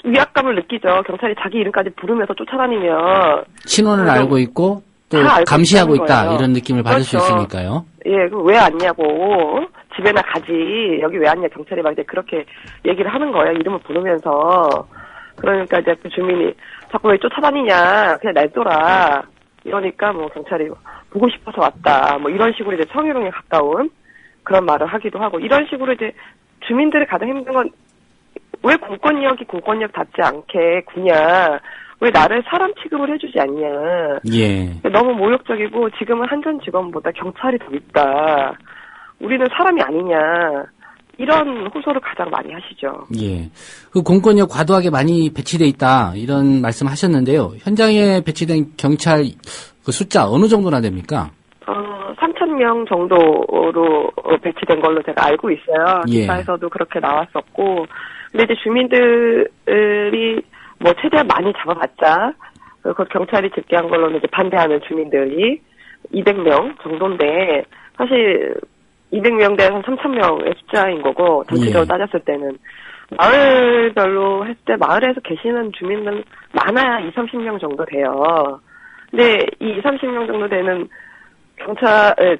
위압감을 느끼죠. 경찰이 자기 이름까지 부르면서 쫓아다니면. 신원을 알고 있고, 또 감시하고 있다. 이런 느낌을 받을 수 있으니까요. 예, 왜 왔냐고. 집에나 가지. 여기 왜 왔냐. 경찰이 막 이제 그렇게 얘기를 하는 거예요. 이름을 부르면서. 그러니까 이제 그 주민이 자꾸 왜 쫓아다니냐. 그냥 냅둬라. 이러니까 뭐 경찰이 보고 싶어서 왔다. 뭐 이런 식으로 이제 성희롱에 가까운 그런 말을 하기도 하고. 이런 식으로 이제 주민들이 가장 힘든 건 왜 공권력이 공권력답지 않게 구냐. 왜 나를 사람 취급을 해주지 않냐. 너무 모욕적이고 지금은 한전직원보다 경찰이 더 밉다. 우리는 사람이 아니냐. 이런 호소를 가장 많이 하시죠. 그 공권력 과도하게 많이 배치돼 있다. 이런 말씀 하셨는데요. 현장에 배치된 경찰 그 숫자 어느 정도나 됩니까? 3,000명 정도로 배치된 걸로 제가 알고 있어요. 기사에서도 그렇게 나왔었고. 근데 이제 주민들이 뭐 최대한 많이 잡아봤자 그 경찰이 집계한 걸로는 이제 반대하는 주민들이 200명 정도인데 사실 200명 대 한 3,000명의 숫자인 거고 전체적으로 따졌을 때는 마을별로 했을 때 마을에서 계시는 주민은 많아야 20-30명 정도 돼요. 근데 이 20-30명 정도 되는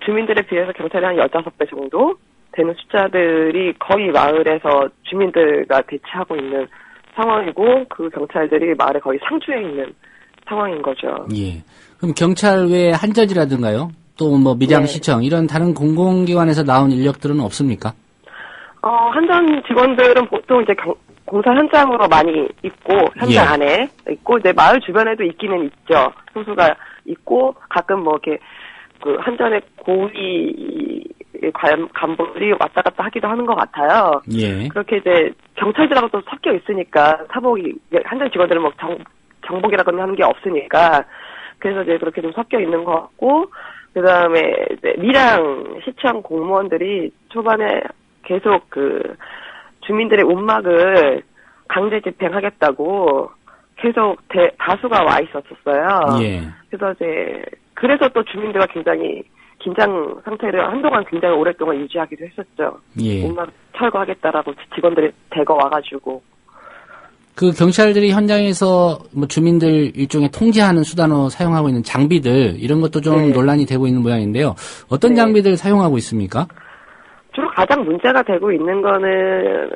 주민들에 비해서 경찰이 한 15배 정도 되는 숫자들이 거의 마을에서 주민들과 대치하고 있는 상황이고 그 경찰들이 마을에 거의 상주해 있는 상황인 거죠. 그럼 경찰 외에 한전이라든가요? 또 뭐 밀양시청 이런 다른 공공기관에서 나온 인력들은 없습니까? 한전 직원들은 보통 이제 공사 현장으로 많이 있고 현장 안에 있고 이제 마을 주변에도 있기는 있죠. 소수가 있고 가끔 뭐 이렇게 그 한전의 고위 간부들이 왔다 갔다 하기도 하는 것 같아요. 그렇게 이제 경찰들하고 또 섞여 있으니까 사복이 한전 직원들은 뭐 정복이라거나 하는 게 없으니까 그래서 이제 그렇게 좀 섞여 있는 것 같고 그 다음에 이제 밀양 시청 공무원들이 초반에 계속 그 주민들의 움막을 강제 집행하겠다고 계속 다수가 와 있었어요. 그래서 이제 그래서 또 주민들과 굉장히 긴장 상태를 한동안 굉장히 오랫동안 유지하기도 했었죠. 움막 철거하겠다라고 직원들이 대거 와가지고. 그 경찰들이 현장에서 뭐 주민들 일종의 통제하는 수단으로 사용하고 있는 장비들 이런 것도 좀 논란이 되고 있는 모양인데요. 어떤 장비들 사용하고 있습니까? 주로 가장 문제가 되고 있는 거는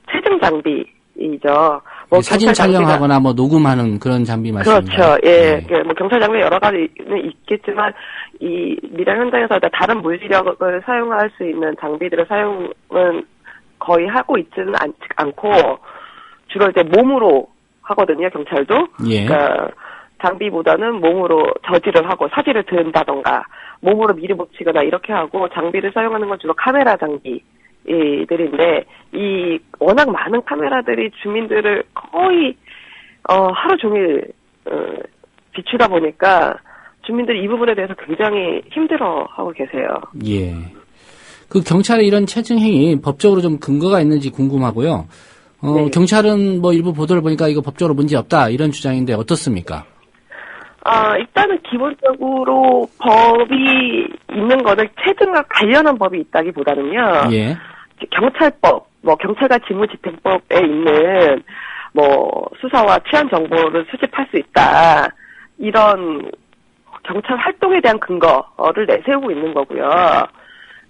체증 장비이죠. 뭐 사진 촬영하거나 뭐 녹음하는 그런 장비 말씀이죠. 그렇죠. 뭐 경찰 장비 여러 가지는 있겠지만 이 밀양 현장에서 다른 물리력을 사용할 수 있는 장비들을 사용은 거의 하고 있지는 않고 주로 이제 몸으로 하거든요, 경찰도. 그러니까 장비보다는 몸으로 저지를 하고 사지를 든다던가 몸으로 밀어붙이거나 이렇게 하고 장비를 사용하는 건 주로 카메라 장비들인데 이 워낙 많은 카메라들이 주민들을 거의 하루 종일 비추다 보니까 주민들이 이 부분에 대해서 굉장히 힘들어하고 계세요. 예. 그 경찰의 이런 체증 행위 법적으로 좀 근거가 있는지 궁금하고요. 네. 경찰은 뭐 일부 보도를 보니까 이거 법적으로 문제 없다 이런 주장인데 어떻습니까? 일단은 기본적으로 법이 있는 거는 체증과 관련한 법이 있다기보다는요. 예. 경찰법, 경찰관 직무집행법에 있는 수사와 치안 정보를 수집할 수 있다. 이런 경찰 활동에 대한 근거를 내세우고 있는 거고요.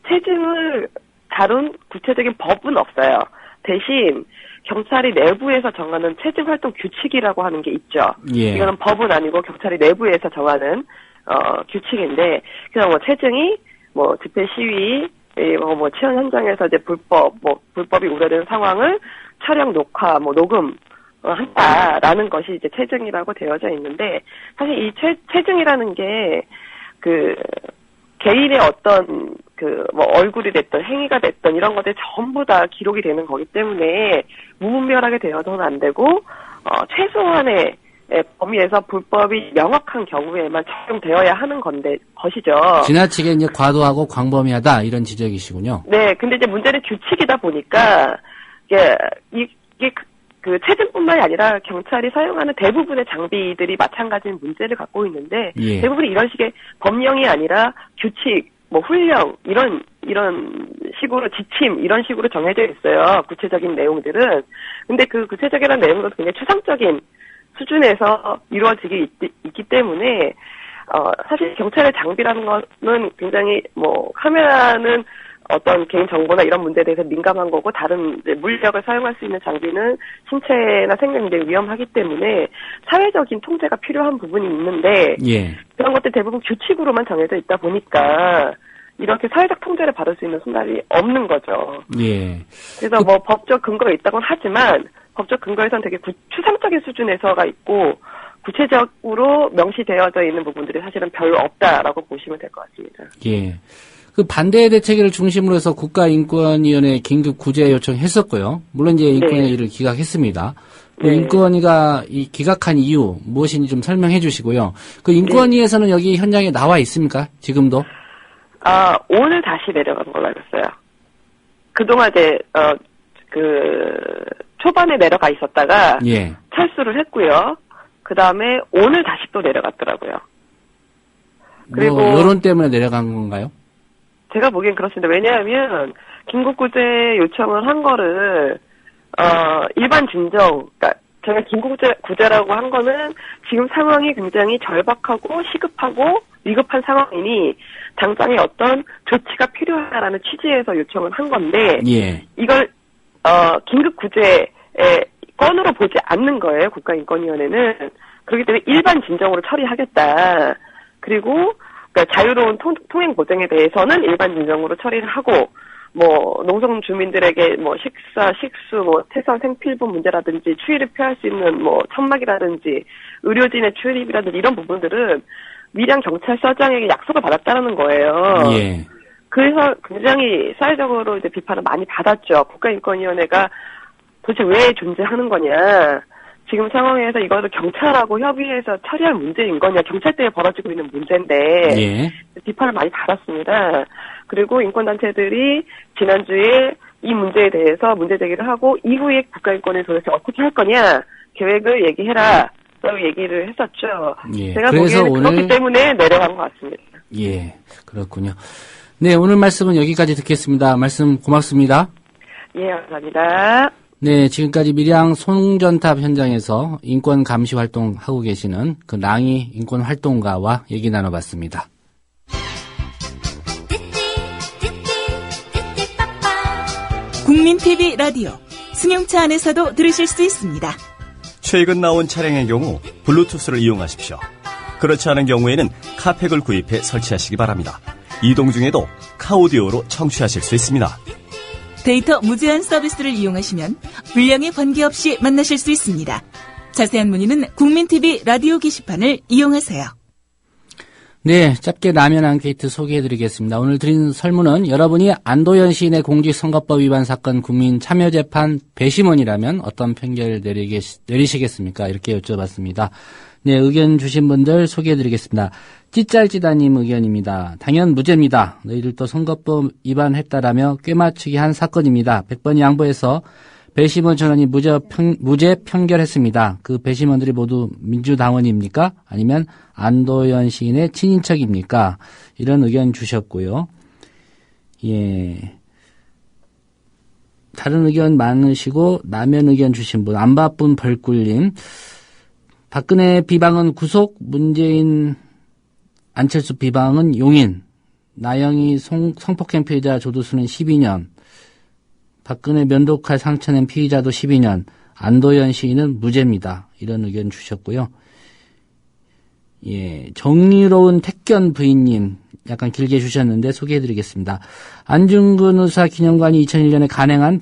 체증을 다룬 구체적인 법은 없어요. 대신 경찰이 내부에서 정하는 체증 활동 규칙이라고 하는 게 있죠. 예. 이거는 법은 아니고 경찰이 내부에서 정하는 규칙인데, 그래서 체증이 집회 시위, 치안 현장에서 이제 불법이 우려되는 상황을 촬영, 녹화, 녹음 한다라는 것이 이제 체증이라고 되어져 있는데, 사실 이 체증이라는 게 개인의 어떤 얼굴이 됐던 행위가 됐던 이런 것들이 전부 다 기록이 되는 거기 때문에 무분별하게 되어서는 안 되고 최소한의 범위에서 불법이 명확한 경우에만 적용되어야 하는 것이죠. 지나치게 이제 과도하고 광범위하다 이런 지적이시군요. 네, 근데 이제 문제는 규칙이다 보니까 이게 체증뿐만이 아니라 경찰이 사용하는 대부분의 장비들이 마찬가지인 문제를 갖고 있는데, 예. 대부분이 이런 식의 법령이 아니라 규칙, 훈령 이런 식으로 지침 이런 식으로 정해져 있어요. 구체적인 내용들은. 근데 그 구체적인 내용도 굉장히 추상적인 수준에서 이루어지기 있기 때문에 사실 경찰의 장비라는 거는 굉장히 카메라는 어떤 개인 정보나 이런 문제에 대해서 민감한 거고, 다른 물력을 사용할 수 있는 장비는 신체나 생명이 굉장히 위험하기 때문에 사회적인 통제가 필요한 부분이 있는데, 예. 그런 것들 대부분 규칙으로만 정해져 있다 보니까 이렇게 사회적 통제를 받을 수 있는 순간이 없는 거죠. 예. 그래서 법적 근거가 있다고는 하지만 법적 근거에서는 되게 추상적인 수준에서가 있고, 구체적으로 명시되어져 있는 부분들이 사실은 별로 없다라고 보시면 될 것 같습니다. 예. 그 반대 대책을 중심으로 해서 국가인권위원회에 긴급 구제 요청했었고요. 물론 이제 인권회의를 기각했습니다. 그 인권위가 이 기각한 이유 무엇인지 좀 설명해 주시고요. 그 인권위에서는 여기 현장에 나와 있습니까? 지금도? 오늘 다시 내려간 걸로 알고 있어요. 그동안 이제 초반에 내려가 있었다가 예. 철수를 했고요. 그 다음에 오늘 다시 또 내려갔더라고요. 그리고 여론 때문에 내려간 건가요? 제가 보기엔 그렇습니다. 왜냐하면 긴급구제 요청을 한 거를 일반 진정, 그러니까 제가 긴급구제라고 한 거는 지금 상황이 굉장히 절박하고 시급하고 위급한 상황이니 당장의 어떤 조치가 필요하다라는 취지에서 요청을 한 건데, 예. 이걸 긴급구제의 건으로 보지 않는 거예요. 국가인권위원회는. 그렇기 때문에 일반 진정으로 처리하겠다. 그리고 그러니까 자유로운 통행 보장에 대해서는 일반 진정으로 처리를 하고, 농성 주민들에게 식사, 식수, 태산 생필품 문제라든지 추위를 피할 수 있는 천막이라든지 의료진의 출입이라든지 이런 부분들은 밀양 경찰서장에게 약속을 받았다는 거예요. 예. 그래서 굉장히 사회적으로 이제 비판을 많이 받았죠. 국가인권위원회가 도대체 왜 존재하는 거냐. 지금 상황에서 이거를 경찰하고 협의해서 처리할 문제인 거냐. 경찰 때문에 벌어지고 있는 문제인데. 예. 비판을 많이 받았습니다. 그리고 인권단체들이 지난주에 이 문제에 대해서 문제 제기를 하고, 이후에 국가인권위 도대체 어떻게 할 거냐. 계획을 얘기해라. 라고 얘기를 했었죠. 예. 제가 그래서 보기에는 그렇기 때문에 내려간 것 같습니다. 예. 그렇군요. 네, 오늘 말씀은 여기까지 듣겠습니다. 말씀 고맙습니다. 예, 감사합니다. 네, 지금까지 밀양 송전탑 현장에서 인권 감시 활동 하고 계시는 그 랑이 인권 활동가와 얘기 나눠봤습니다. 국민 TV 라디오 승용차 안에서도 들으실 수 있습니다. 최근 나온 차량의 경우 블루투스를 이용하십시오. 그렇지 않은 경우에는 카팩을 구입해 설치하시기 바랍니다. 이동 중에도 카오디오로 청취하실 수 있습니다. 데이터 무제한 서비스를 이용하시면 물량에 관계없이 만나실 수 있습니다. 자세한 문의는 국민TV 라디오 게시판을 이용하세요. 네, 짧게 라면 앙케이트 소개해드리겠습니다. 오늘 드린 설문은 여러분이 안도현 시인의 공직선거법 위반 사건 국민참여재판 배심원이라면 어떤 판결을 내리시겠습니까? 이렇게 여쭤봤습니다. 네, 의견 주신 분들 소개해드리겠습니다. 찌짤찌다님 의견입니다. 당연 무죄입니다. 너희들도 선거법 위반했다라며 꿰맞추기 한 사건입니다. 100번 양보해서 배심원 전원이 무죄 판결했습니다. 그 배심원들이 모두 민주당원입니까? 아니면 안도현 시인의 친인척입니까? 이런 의견 주셨고요. 예. 다른 의견 많으시고, 라면 의견 주신 분, 안 바쁜 벌꿀님. 박근혜 비방은 구속, 문재인, 안철수 비방은 용인, 나영이 성폭행 피해자 조두수는 12년, 박근혜 면도칼 상처낸 피의자도 12년, 안도현 시인은 무죄입니다. 이런 의견 주셨고요. 예, 정의로운 택견 부인님, 약간 길게 주셨는데 소개해드리겠습니다. 안중근 의사 기념관이 2001년에 간행한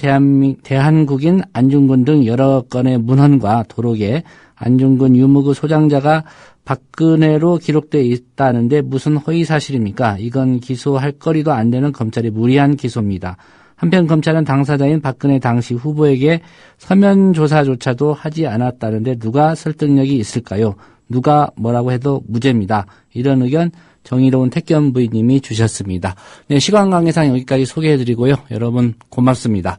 대한국인 안중근 등 여러 건의 문헌과 도록에 안중근 유무구 소장자가 박근혜로 기록되어 있다는데 무슨 허위 사실입니까? 이건 기소할 거리도 안 되는 검찰의 무리한 기소입니다. 한편 검찰은 당사자인 박근혜 당시 후보에게 서면 조사조차도 하지 않았다는데 누가 설득력이 있을까요? 누가 뭐라고 해도 무죄입니다. 이런 의견 정의로운 택견 부인님이 주셨습니다. 네, 시간 관계상 여기까지 소개해드리고요. 여러분 고맙습니다.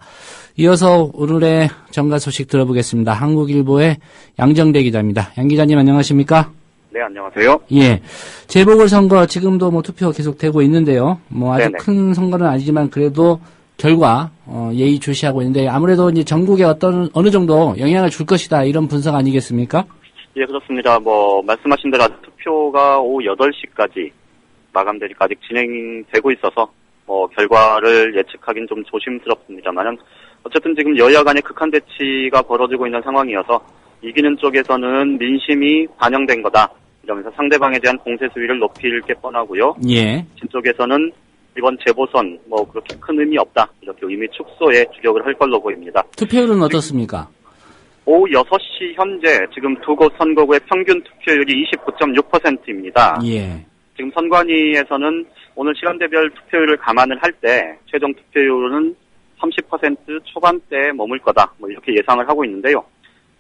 이어서 오늘의 정가 소식 들어보겠습니다. 한국일보의 양정대 기자입니다. 양 기자님 안녕하십니까? 네, 안녕하세요. 예, 재보궐선거 지금도 투표 계속되고 있는데요. 아주 네네. 큰 선거는 아니지만 그래도 결과 예의주시하고 있는데 아무래도 이제 전국에 어느 정도 영향을 줄 것이다 이런 분석 아니겠습니까? 예, 그렇습니다. 말씀하신 대로 투표가 오후 8시까지 마감되니까 아직 진행되고 있어서 결과를 예측하기는 좀 조심스럽습니다만은 어쨌든 지금 여야 간의 극한 대치가 벌어지고 있는 상황이어서 이기는 쪽에서는 민심이 반영된 거다 이러면서 상대방에 대한 공세 수위를 높일 게 뻔하고요. 예. 진 쪽에서는 이번 재보선 그렇게 큰 의미 없다 이렇게 의미 축소에 주력을 할 걸로 보입니다. 투표율은 어떻습니까? 오후 6시 현재 지금 두 곳 선거구의 평균 투표율이 29.6%입니다. 예. 지금 선관위에서는 오늘 시간대별 투표율을 감안을 할 때 최종 투표율은 30% 초반대에 머물 거다 이렇게 예상을 하고 있는데요.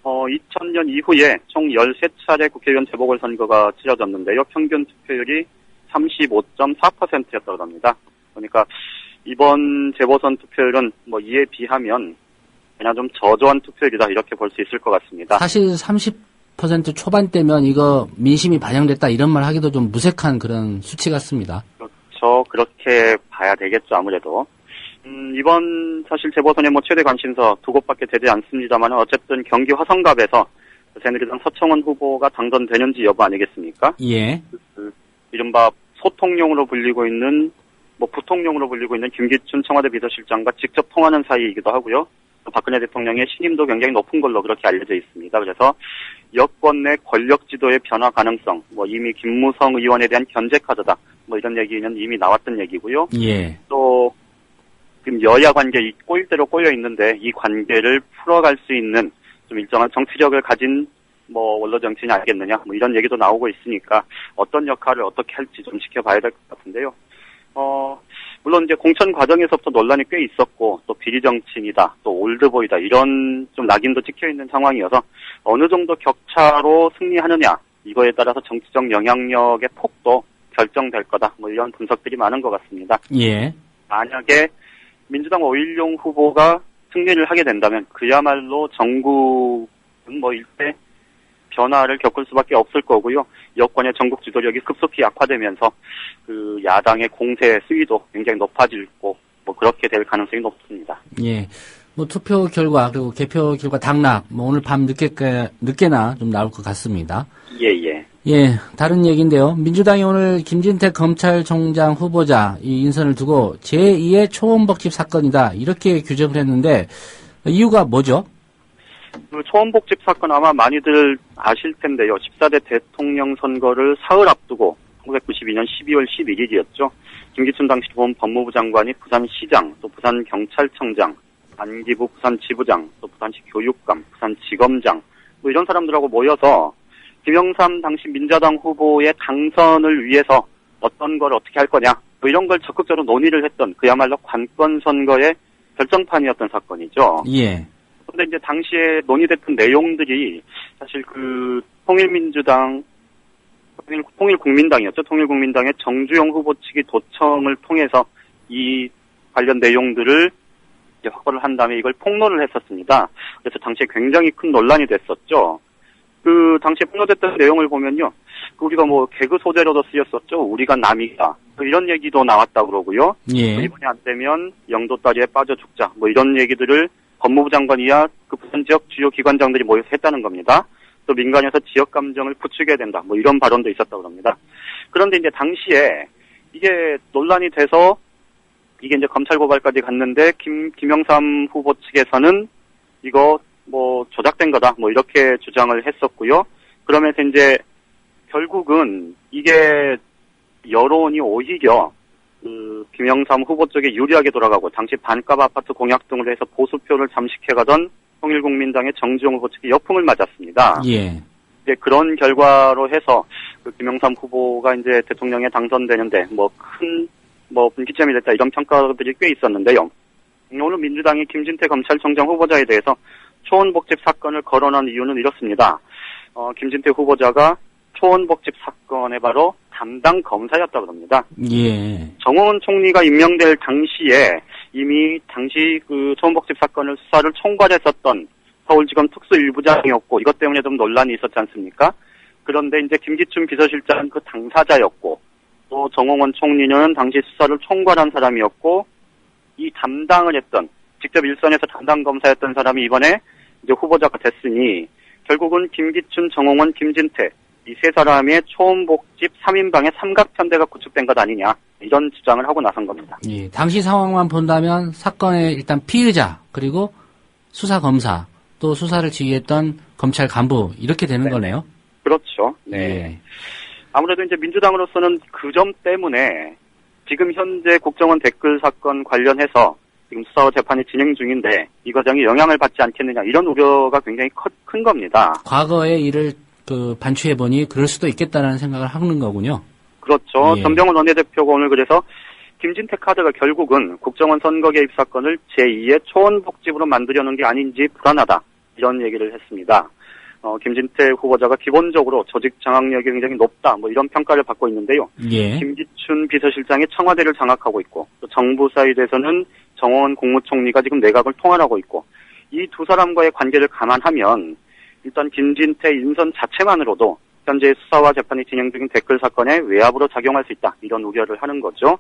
2000년 이후에 총 13차례 국회의원 재보궐선거가 치러졌는데요. 평균 투표율이 35.4%였다고 합니다. 그러니까 이번 재보선 투표율은 이에 비하면 그냥 좀 저조한 투표율이다 이렇게 볼 수 있을 것 같습니다. 사실 30% 초반대면 이거 민심이 반영됐다 이런 말 하기도 좀 무색한 그런 수치 같습니다. 그렇죠. 그렇게 봐야 되겠죠 아무래도. 이번 사실 재보선의 최대 관심사 두 곳밖에 되지 않습니다만 어쨌든 경기 화성갑에서 새누리당 서청원 후보가 당선되는지 여부 아니겠습니까? 예. 이른바 소통용으로 불리고 있는 부통령으로 불리고 있는 김기춘 청와대 비서실장과 직접 통하는 사이이기도 하고요. 박근혜 대통령의 신임도 굉장히 높은 걸로 그렇게 알려져 있습니다. 그래서 여권 내 권력 지도의 변화 가능성, 이미 김무성 의원에 대한 견제 카드다, 이런 얘기는 이미 나왔던 얘기고요. 예. 또 지금 여야 관계 꼬일 대로 꼬여 있는데 이 관계를 풀어갈 수 있는 좀 일정한 정치력을 가진 원로 정치인이 아니겠느냐, 이런 얘기도 나오고 있으니까 어떤 역할을 어떻게 할지 좀 지켜봐야 될 것 같은데요. 물론 이제 공천 과정에서부터 논란이 꽤 있었고 또 비리 정치인이다, 또 올드보이다 이런 좀 낙인도 찍혀 있는 상황이어서 어느 정도 격차로 승리하느냐 이거에 따라서 정치적 영향력의 폭도 결정될 거다, 이런 분석들이 많은 것 같습니다. 예. 만약에 민주당 오일용 후보가 승리를 하게 된다면 그야말로 전국은 일대 변화를 겪을 수밖에 없을 거고요. 여권의 전국 지도력이 급속히 약화되면서 그 야당의 공세 수위도 굉장히 높아지고 그렇게 될 가능성이 높습니다. 예. 투표 결과 그리고 개표 결과 당락 오늘 밤 늦게나 좀 나올 것 같습니다. 예. 예. 다른 얘기인데요. 민주당이 오늘 김진태 검찰총장 후보자 이 인선을 두고 제2의 초원복집 사건이다 이렇게 규정을 했는데 이유가 뭐죠? 그 초원복집 사건 아마 많이들 아실 텐데요. 14대 대통령 선거를 사흘 앞두고 1992년 12월 11일이었죠. 김기춘 당시 법무부 장관이 부산시장, 또 부산경찰청장, 안기부 부산지부장, 또 부산시 교육감, 부산지검장 이런 사람들하고 모여서 김영삼 당시 민자당 후보의 당선을 위해서 어떤 걸 어떻게 할 거냐, 뭐 이런 걸 적극적으로 논의를 했던 그야말로 관건 선거의 결정판이었던 사건이죠. 예. 그런데 이제 당시에 논의됐던 내용들이 사실 그 통일국민당이었죠. 통일국민당의 정주영 후보 측이 도청을 통해서 이 관련 내용들을 이제 확보를 한 다음에 이걸 폭로를 했었습니다. 그래서 당시에 굉장히 큰 논란이 됐었죠. 그 당시에 폭로됐던 내용을 보면요, 우리가 뭐 개그 소재로도 쓰였었죠. 우리가 남이다. 이런 얘기도 나왔다 그러고요. 예. 이번이 안 되면 영도 다리에 빠져 죽자. 뭐 이런 얘기들을 법무부 장관이야 그 부산 지역 주요 기관장들이 모여서 했다는 겁니다. 또 민간에서 지역 감정을 부추겨야 된다. 뭐 이런 발언도 있었다고 합니다. 그런데 이제 당시에 이게 논란이 돼서 이게 이제 검찰 고발까지 갔는데 김영삼 후보 측에서는 이거 뭐 조작된 거다. 뭐 이렇게 주장을 했었고요. 그러면서 이제 결국은 이게 여론이 오히려 그 김영삼 후보 쪽에 유리하게 돌아가고 당시 반값 아파트 공약 등으로 해서 보수표를 잠식해가던 통일국민당의 정주영 후보 측이 역풍을 맞았습니다. 예. 이제 그런 결과로 해서 그 김영삼 후보가 이제 대통령에 당선되는데 뭐 큰 분기점이 됐다 이런 평가들이 꽤 있었는데요. 오늘 민주당이 김진태 검찰총장 후보자에 대해서 초원복집 사건을 거론한 이유는 이렇습니다. 김진태 후보자가 초원복집 사건의 바로 담당 검사였다고 합니다. 예. 정홍원 총리가 임명될 당시에 이미 당시 그 초원복집 사건을 수사를 총괄했었던 서울지검 특수일부장이었고 이것 때문에 좀 논란이 있었지 않습니까? 그런데 이제 김기춘 비서실장은 그 당사자였고 또 정홍원 총리는 당시 수사를 총괄한 사람이었고 이 담당을 했던 직접 일선에서 담당 검사였던 사람이 이번에 이제 후보자가 됐으니 결국은 김기춘, 정홍원, 김진태 이 세 사람의 초원복집 3인방의 삼각편대가 구축된 것 아니냐 이런 주장을 하고 나선 겁니다. 예. 당시 상황만 본다면 사건의 일단 피의자 그리고 수사 검사 또 수사를 지휘했던 검찰 간부 이렇게 되는 거네요. 그렇죠. 네. 예. 아무래도 이제 민주당으로서는 그 점 때문에 지금 현재 국정원 댓글 사건 관련해서 지금 수사와 재판이 진행 중인데 이 과정이 영향을 받지 않겠느냐 이런 우려가 굉장히 큰 겁니다. 과거의 일을 반추해보니 그럴 수도 있겠다는 생각을 하는 거군요. 그렇죠. 예. 전병훈 원내대표가 오늘 그래서 김진태 카드가 결국은 국정원 선거 개입 사건을 제2의 초원복집으로 만들려는 게 아닌지 불안하다 이런 얘기를 했습니다. 김진태 후보자가 기본적으로 조직 장악력이 굉장히 높다 뭐 이런 평가를 받고 있는데요. 예. 김기춘 비서실장이 청와대를 장악하고 있고 또 정부 사이드에서는 정원 국무총리가 지금 내각을 통할하고 있고 이 두 사람과의 관계를 감안하면 일단 김진태 인선 자체만으로도 현재 수사와 재판이 진행 중인 댓글 사건에 외압으로 작용할 수 있다 이런 우려를 하는 거죠.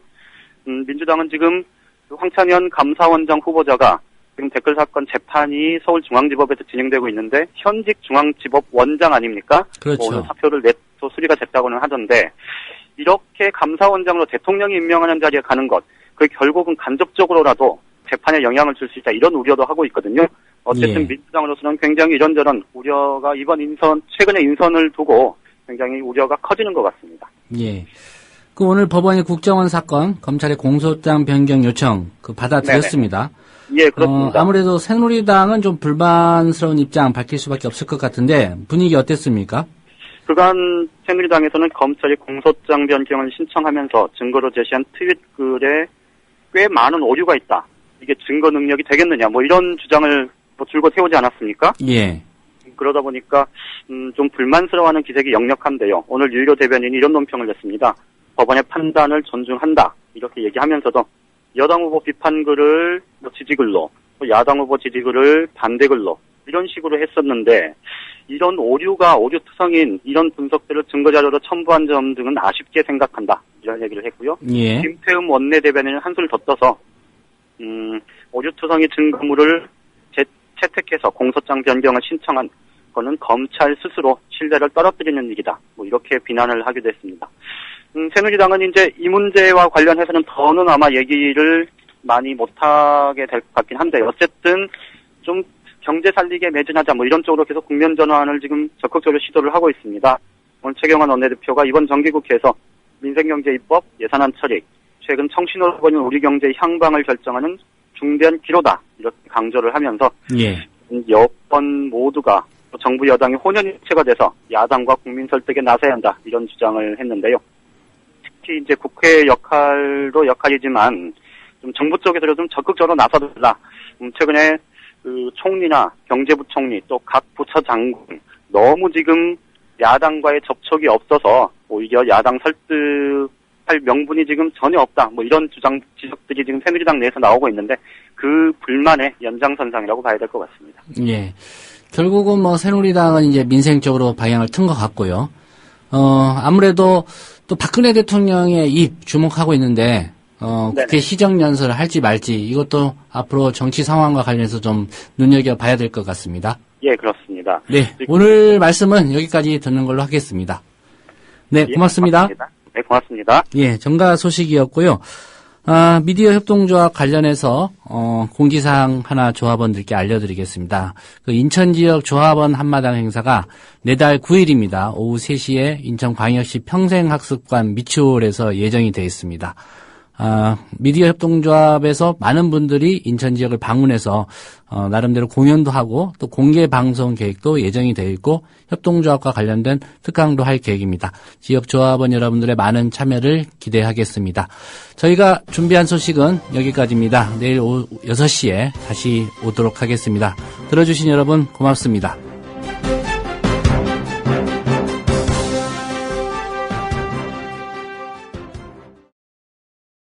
민주당은 지금 황찬현 감사원장 후보자가 지금 댓글 사건 재판이 서울중앙지법에서 진행되고 있는데 현직 중앙지법 원장 아닙니까? 그렇죠. 오늘 사표를 또 수리가 됐다고는 하던데 이렇게 감사원장으로 대통령이 임명하는 자리에 가는 것, 그게 결국은 간접적으로라도 재판에 영향을 줄 수 있다 이런 우려도 하고 있거든요. 어쨌든 예. 민주당으로서는 굉장히 이런저런 우려가 이번 최근의 인선을 두고 굉장히 우려가 커지는 것 같습니다. 예. 그 오늘 법원의 국정원 사건 검찰의 공소장 변경 요청 받아들였습니다. 예, 그렇습니다. 아무래도 새누리당은 좀 불만스러운 입장 밝힐 수밖에 없을 것 같은데 분위기 어땠습니까? 그간 새누리당에서는 검찰이 공소장 변경을 신청하면서 증거로 제시한 트윗 글에 꽤 많은 오류가 있다. 이게 증거 능력이 되겠느냐 뭐 이런 주장을 줄곧 세우지 않았습니까? 예. 그러다 보니까 좀 불만스러워하는 기색이 역력한데요. 오늘 유일호 대변인이 이런 논평을 냈습니다. 법원의 판단을 존중한다 이렇게 얘기하면서도 여당 후보 비판글을 지지글로 또 야당 후보 지지글을 반대글로 이런 식으로 했었는데 이런 오류투성인 이런 분석들을 증거자료로 첨부한 점 등은 아쉽게 생각한다 이런 얘기를 했고요. 예. 김태흠 원내대변인은 한술 더 떠서 오류투성이 증거물을 채택해서 공소장 변경을 신청한 거는 검찰 스스로 신뢰를 떨어뜨리는 일이다. 뭐 이렇게 비난을 하기도 했습니다. 새누리당은 이제 이 문제와 관련해서는 더는 아마 얘기를 많이 못하게 될 것 같긴 한데 어쨌든 좀 경제 살리기에 매진하자 뭐 이런 쪽으로 계속 국면 전환을 지금 적극적으로 시도를 하고 있습니다. 오늘 최경환 원내대표가 이번 정기국회에서 민생경제입법 예산안 처리, 최근 청신호로 보는 우리 경제의 향방을 결정하는 중대한 기로다 이렇게 강조를 하면서 예. 여권 모두가 정부 여당이 혼연일체가 돼서 야당과 국민 설득에 나서야 한다 이런 주장을 했는데요. 특히 이제 국회 역할이지만 좀 정부 쪽에서 좀 적극적으로 나서달라. 최근에 그 총리나 경제부총리 또 각 부처 장군 너무 지금 야당과의 접촉이 없어서 오히려 야당 설득할 명분이 지금 전혀 없다. 뭐 이런 지적들이 지금 새누리당 내에서 나오고 있는데 그 불만의 연장선상이라고 봐야 될 것 같습니다. 예. 결국은 뭐 새누리당은 이제 민생 쪽으로 방향을 튼 것 같고요. 아무래도 또 박근혜 대통령의 입 주목하고 있는데 국회 시정연설을 할지 말지 이것도 앞으로 정치 상황과 관련해서 좀 눈여겨봐야 될 것 같습니다. 예, 그렇습니다. 네, 오늘 말씀은 여기까지 듣는 걸로 하겠습니다. 네, 고맙습니다. 네, 고맙습니다. 예, 정가 소식이었고요. 미디어 협동조합 관련해서 공지사항 하나 조합원들께 알려드리겠습니다. 그 인천 지역 조합원 한마당 행사가 내달 9일입니다. 오후 3시에 인천광역시 평생학습관 미추홀에서 예정이 되어 있습니다. 미디어 협동조합에서 많은 분들이 인천 지역을 방문해서 나름대로 공연도 하고 또 공개 방송 계획도 예정이 되어 있고 협동조합과 관련된 특강도 할 계획입니다. 지역 조합원 여러분들의 많은 참여를 기대하겠습니다. 저희가 준비한 소식은 여기까지입니다. 내일 오후 6시에 다시 오도록 하겠습니다. 들어주신 여러분 고맙습니다.